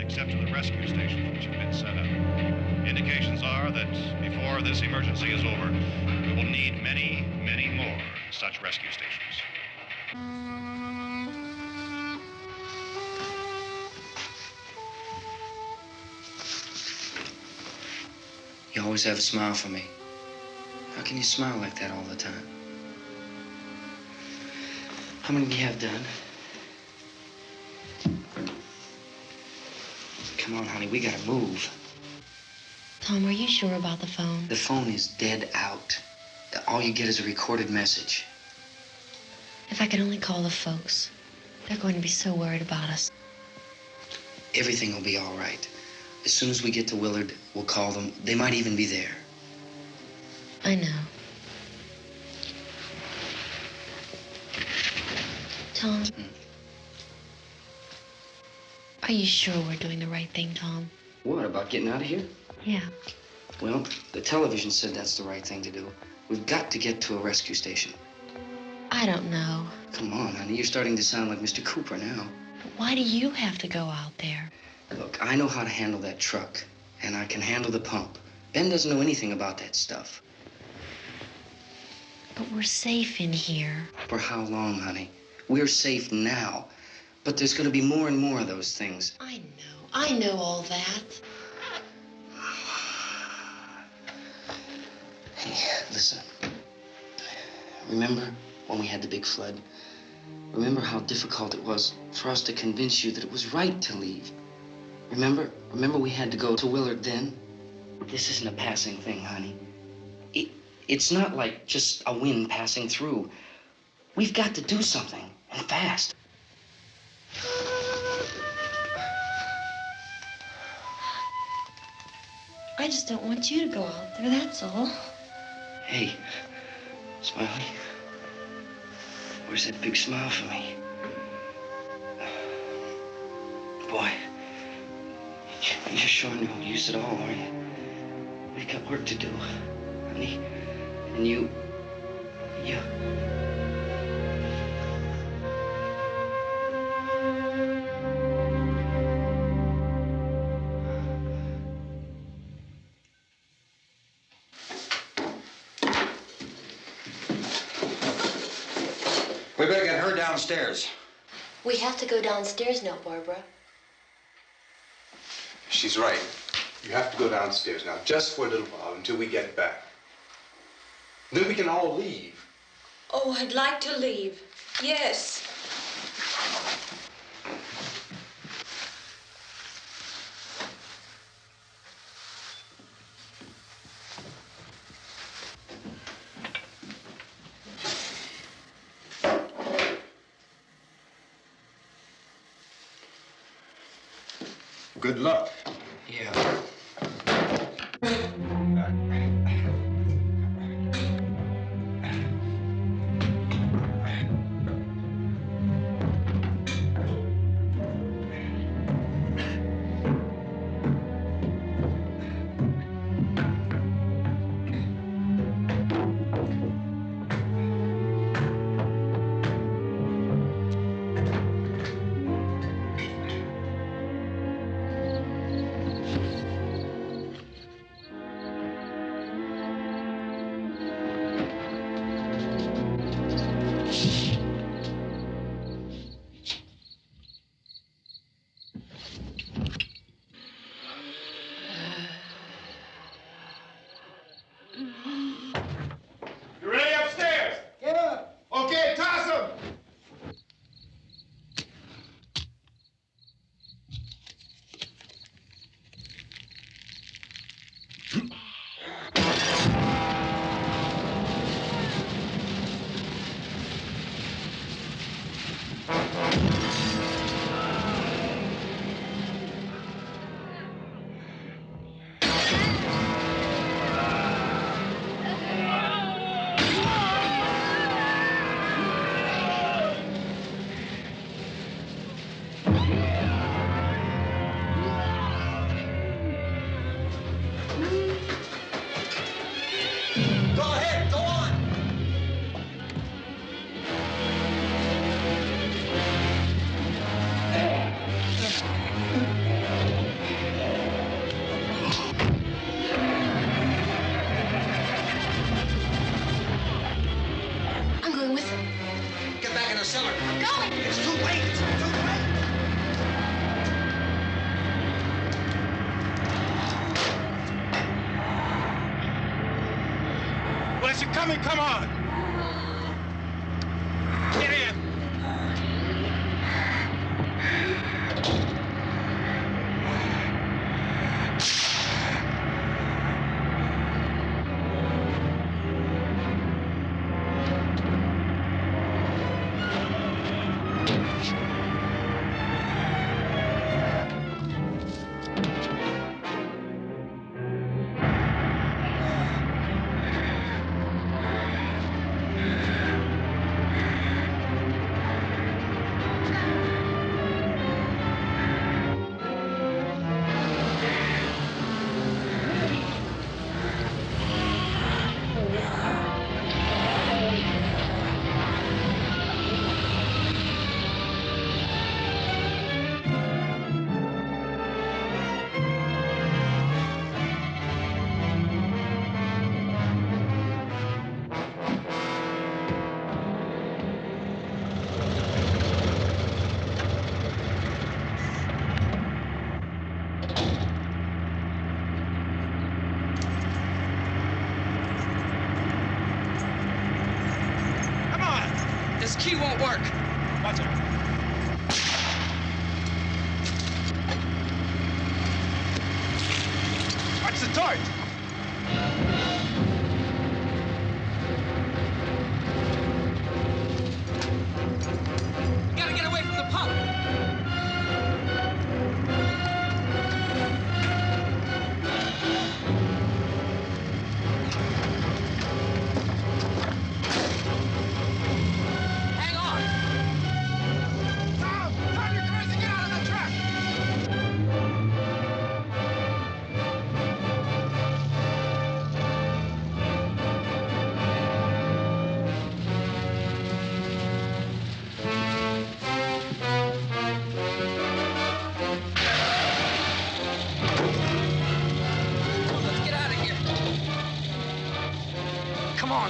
Except to the rescue stations which have been set up. Indications are that before this emergency is over, we will need many, many more such rescue stations. You always have a smile for me. How can you smile like that all the time? How many do you have done? Come on, honey, we gotta move. Tom, are you sure about the phone? The phone is dead out. All you get is a recorded message. If I could only call the folks. They're going to be so worried about us. Everything will be all right. As soon as we get to Willard, we'll call them. They might even be there. I know. Tom, are you sure we're doing the right thing, Tom? What, about getting out of here? Yeah. Well, the television said that's the right thing to do. We've got to get to a rescue station. I don't know. Come on, honey, you're starting to sound like Mr. Cooper now. But why do you have to go out there? Look, I know how to handle that truck, and I can handle the pump. Ben doesn't know anything about that stuff. But we're safe in here. For how long, honey? We're safe now. But there's going to be more and more of those things. I know all that. Hey, listen. Remember when we had the big flood? Remember how difficult it was for us to convince you that it was right to leave? Remember we had to go to Willard then? This isn't a passing thing, honey. It's not like just a wind passing through. We've got to do something, and fast. I just don't want you to go out there, that's all. Hey, Smiley, where's that big smile for me? Boy, you're sure no use at all, are you? We've got work to do, honey. And you... We better get her downstairs. We have to go downstairs now, Barbara. She's right. You have to go downstairs now, just for a little while, until we get back. Then we can all leave. Oh, I'd like to leave. Yes. Good luck. Yeah. coming, come on! Get in! This key won't work. Watch it. Watch the torch. We gotta get away from the pump.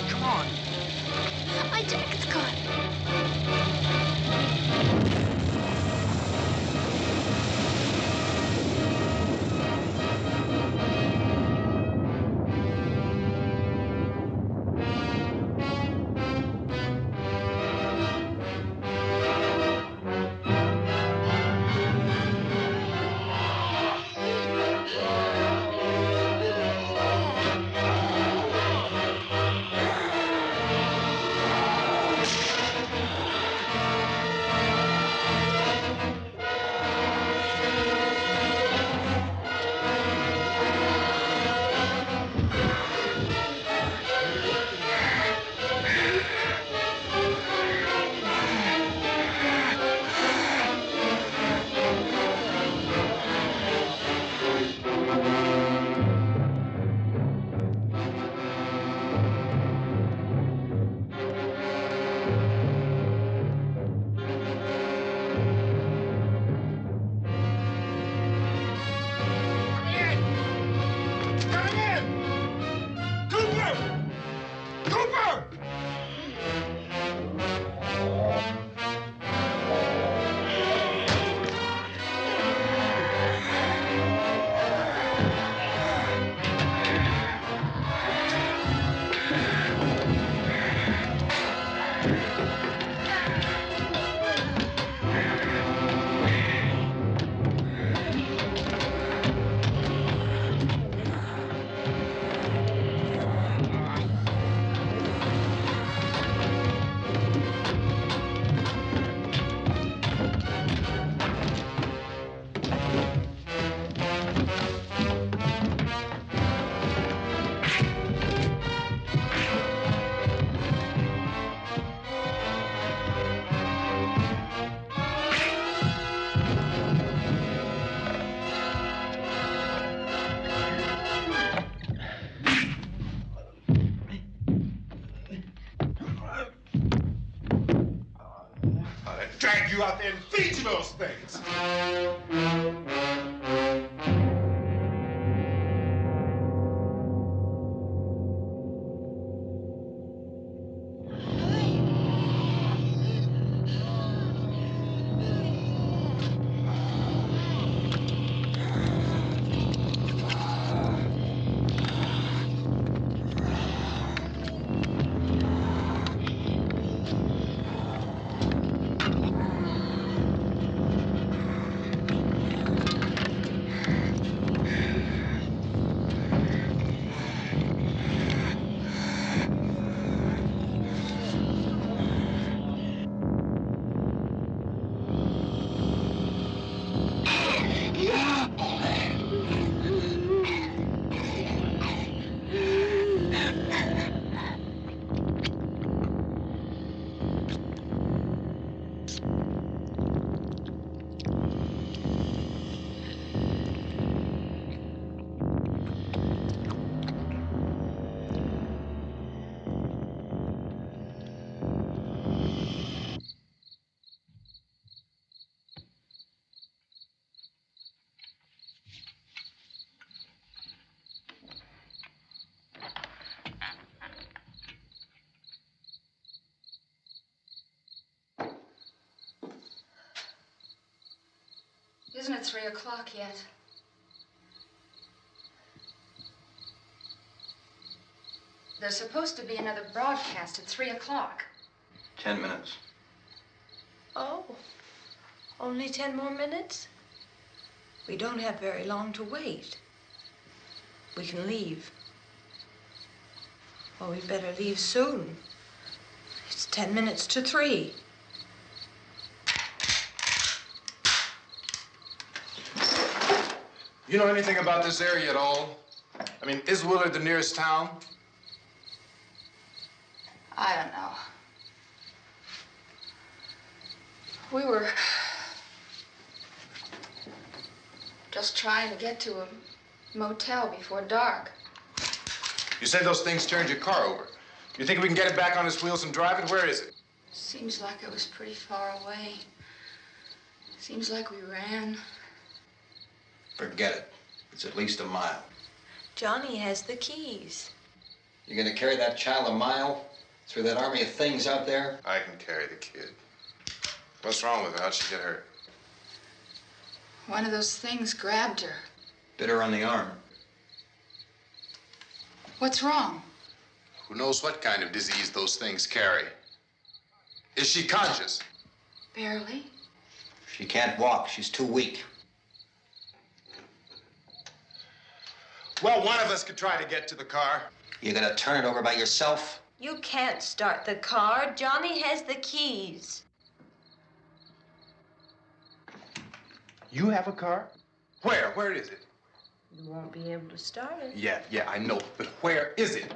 Come on. My jacket's caught. Drag you out there and feed you those things. Isn't it 3 o'clock yet? There's supposed to be another broadcast at 3 o'clock. 10 minutes. Oh, only 10 more minutes? We don't have very long to wait. We can leave. Well, we'd better leave soon. It's 10 minutes to 3. You know anything about this area at all? I mean, is Willard the nearest town? I don't know. We were just trying to get to a motel before dark. You said those things turned your car over. You think we can get it back on its wheels and drive it? Where is it? Seems like it was pretty far away. Seems like we ran. Forget it. It's at least a mile. Johnny has the keys. You're gonna carry that child a mile through that army of things out there? I can carry the kid. What's wrong with her? How'd she get hurt? One of those things grabbed her. Bit her on the arm. What's wrong? Who knows what kind of disease those things carry? Is she conscious? Barely. She can't walk. She's too weak. Well, one of us could try to get to the car. You gonna turn it over by yourself? You can't start the car. Johnny has the keys. You have a car? Where? Where is it? You won't be able to start it. Yeah, I know. But where is it?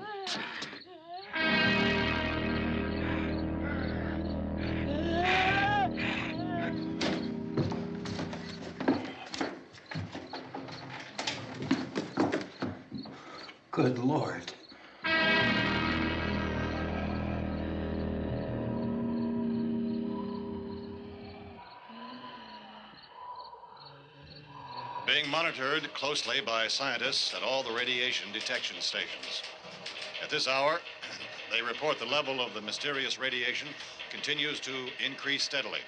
Good Lord. Being monitored closely by scientists at all the radiation detection stations. At this hour, they report the level of the mysterious radiation continues to increase steadily.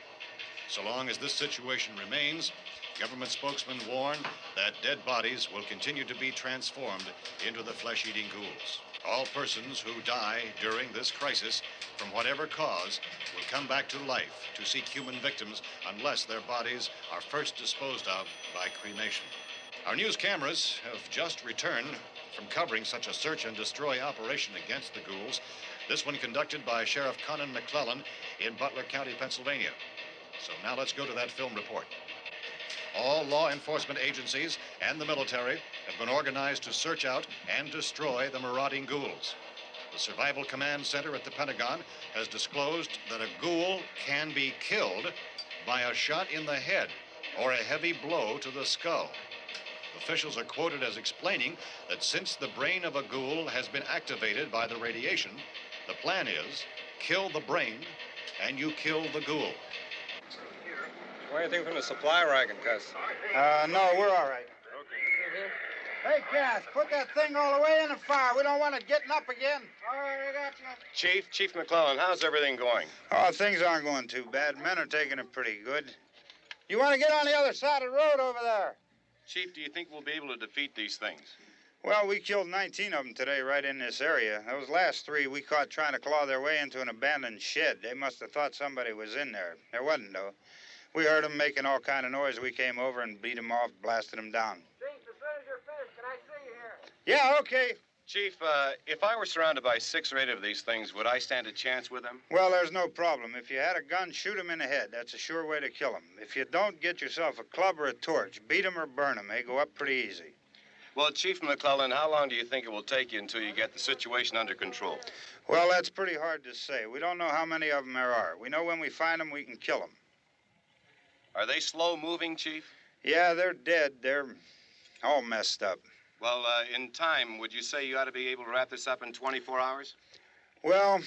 So long as this situation remains, government spokesmen warn that dead bodies will continue to be transformed into the flesh-eating ghouls. All persons who die during this crisis, from whatever cause, will come back to life to seek human victims unless their bodies are first disposed of by cremation. Our news cameras have just returned from covering such a search and destroy operation against the ghouls, this one conducted by Sheriff Conan McClellan in Butler County, Pennsylvania. So now let's go to that film report. All law enforcement agencies and the military have been organized to search out and destroy the marauding ghouls. The Survival Command Center at the Pentagon has disclosed that a ghoul can be killed by a shot in the head or a heavy blow to the skull. Officials are quoted as explaining that since the brain of a ghoul has been activated by the radiation, the plan is kill the brain and you kill the ghoul. Want anything from the supply wagon, Cuss? No, we're all right. Hey, Cass, put that thing all the way in the fire. We don't want it getting up again. All right, I got you. Chief McClellan, how's everything going? Oh, things aren't going too bad. Men are taking it pretty good. You want to get on the other side of the road over there? Chief, do you think we'll be able to defeat these things? Well, we killed 19 of them today right in this area. Those last 3 we caught trying to claw their way into an abandoned shed. They must have thought somebody was in there. There wasn't, though. We heard them making all kind of noise. We came over and beat them off, blasted them down. Chief, as soon as you're finished, can I see you here? Yeah, okay. Chief, if I were surrounded by 6 or 8 of these things, would I stand a chance with them? Well, there's no problem. If you had a gun, shoot them in the head. That's a sure way to kill them. If you don't, get yourself a club or a torch. Beat them or burn them. They go up pretty easy. Well, Chief McClellan, how long do you think it will take you until you get the situation under control? Well, that's pretty hard to say. We don't know how many of them there are. We know when we find them, we can kill them. Are they slow-moving, Chief? Yeah, they're dead. They're all messed up. Well, in time, would you say you ought to be able to wrap this up in 24 hours? Well,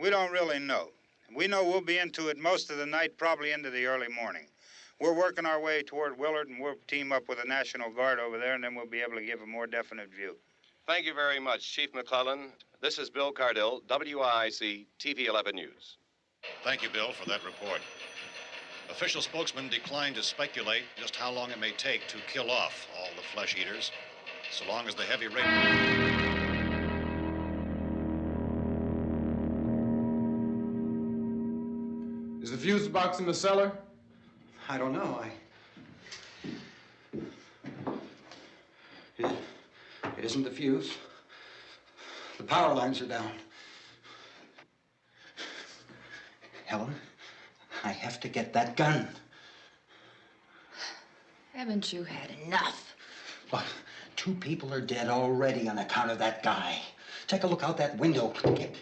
we don't really know. We know we'll be into it most of the night, probably into the early morning. We're working our way toward Willard, and we'll team up with the National Guard over there, and then we'll be able to give a more definite view. Thank you very much, Chief McClellan. This is Bill Cardill, WIC TV 11 News. Thank you, Bill, for that report. Official spokesman declined to speculate just how long it may take to kill off all the flesh eaters, so long as the heavy rain... Is the fuse box in the cellar? I don't know. It isn't the fuse. The power lines are down. Helen, I have to get that gun. Haven't you had enough? Look, 2 people are dead already on account of that guy. Take a look out that window. Get...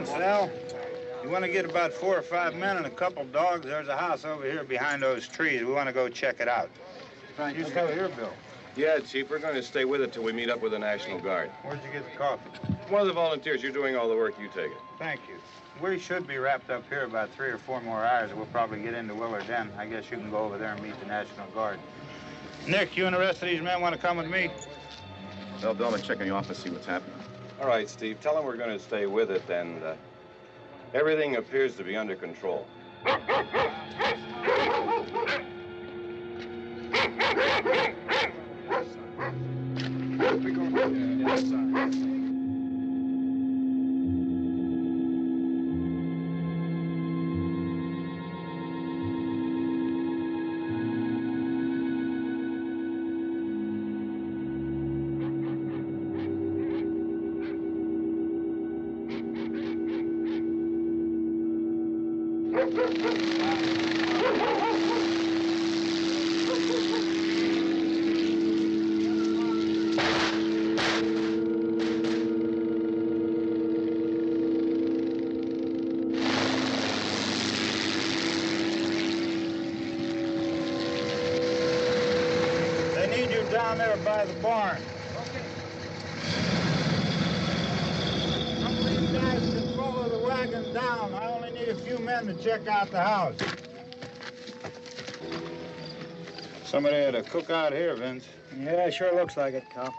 Sal. You want to get about 4 or 5 men and a couple dogs? There's a house over here behind those trees. We want to go check it out. You still here, Bill? Yeah, Chief, we're going to stay with it till we meet up with the National Guard. Where'd you get the coffee? One of the volunteers. You're doing all the work. You take it. Thank you. We should be wrapped up here about 3 or 4 more hours. We'll probably get into Willard then. I guess you can go over there and meet the National Guard. Nick, you and the rest of these men want to come with me? Well, Bill, I'm going to check in the office, see what's happening. All right, Steve. Tell them we're going to stay with it, and everything appears to be under control. They need you down there by the barn. Some of these guys can follow the wagon down. I only need a few men to check out the house. Somebody had a cookout here, Vince. Yeah, sure looks like it, Cop.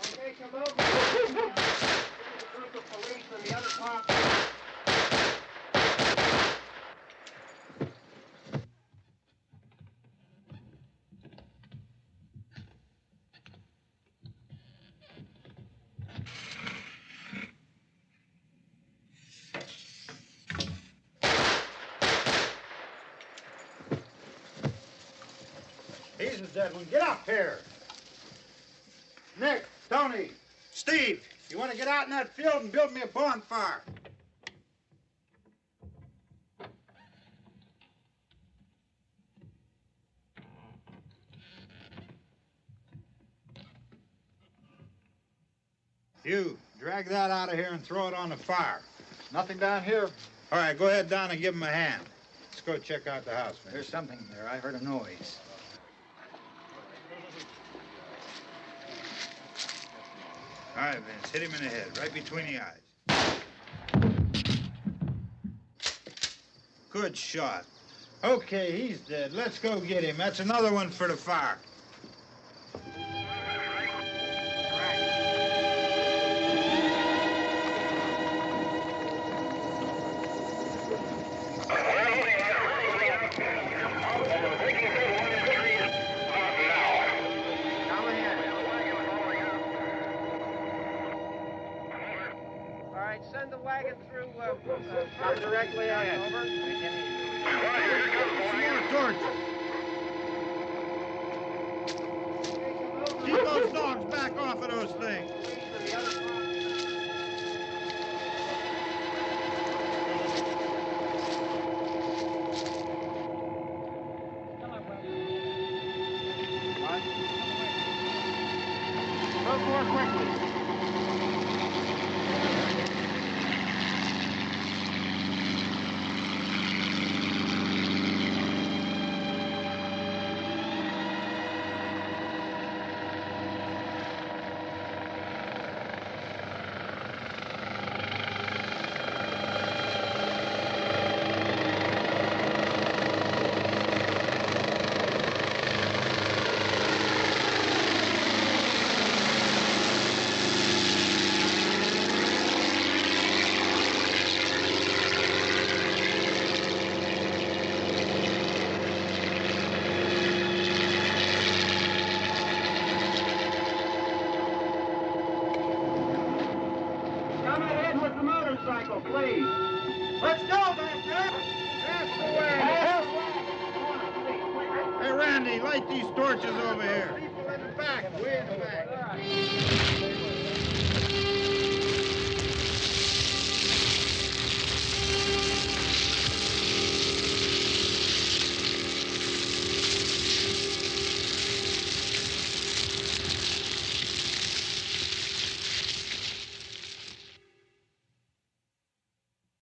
Okay, come over. A group of police and the other cops. He's a dead one. Get up here. Nick, Tony, Steve, you want to get out in that field and build me a bonfire? You, drag that out of here and throw it on the fire. Nothing down here. All right, go ahead down and give him a hand. Let's go check out the house, man. There's something there. I heard a noise. All right, Vince, hit him in the head, right between the eyes. Good shot. Okay, he's dead. Let's go get him. That's another one for the fire. All right, send the wagon through directly out. Over. More torches. Keep those dogs back off of those things. Go more quickly. Come ahead with the motorcycle, please. Let's go back there. That's the way. Hey, Randy, light these torches over here. People in the back, way in the back.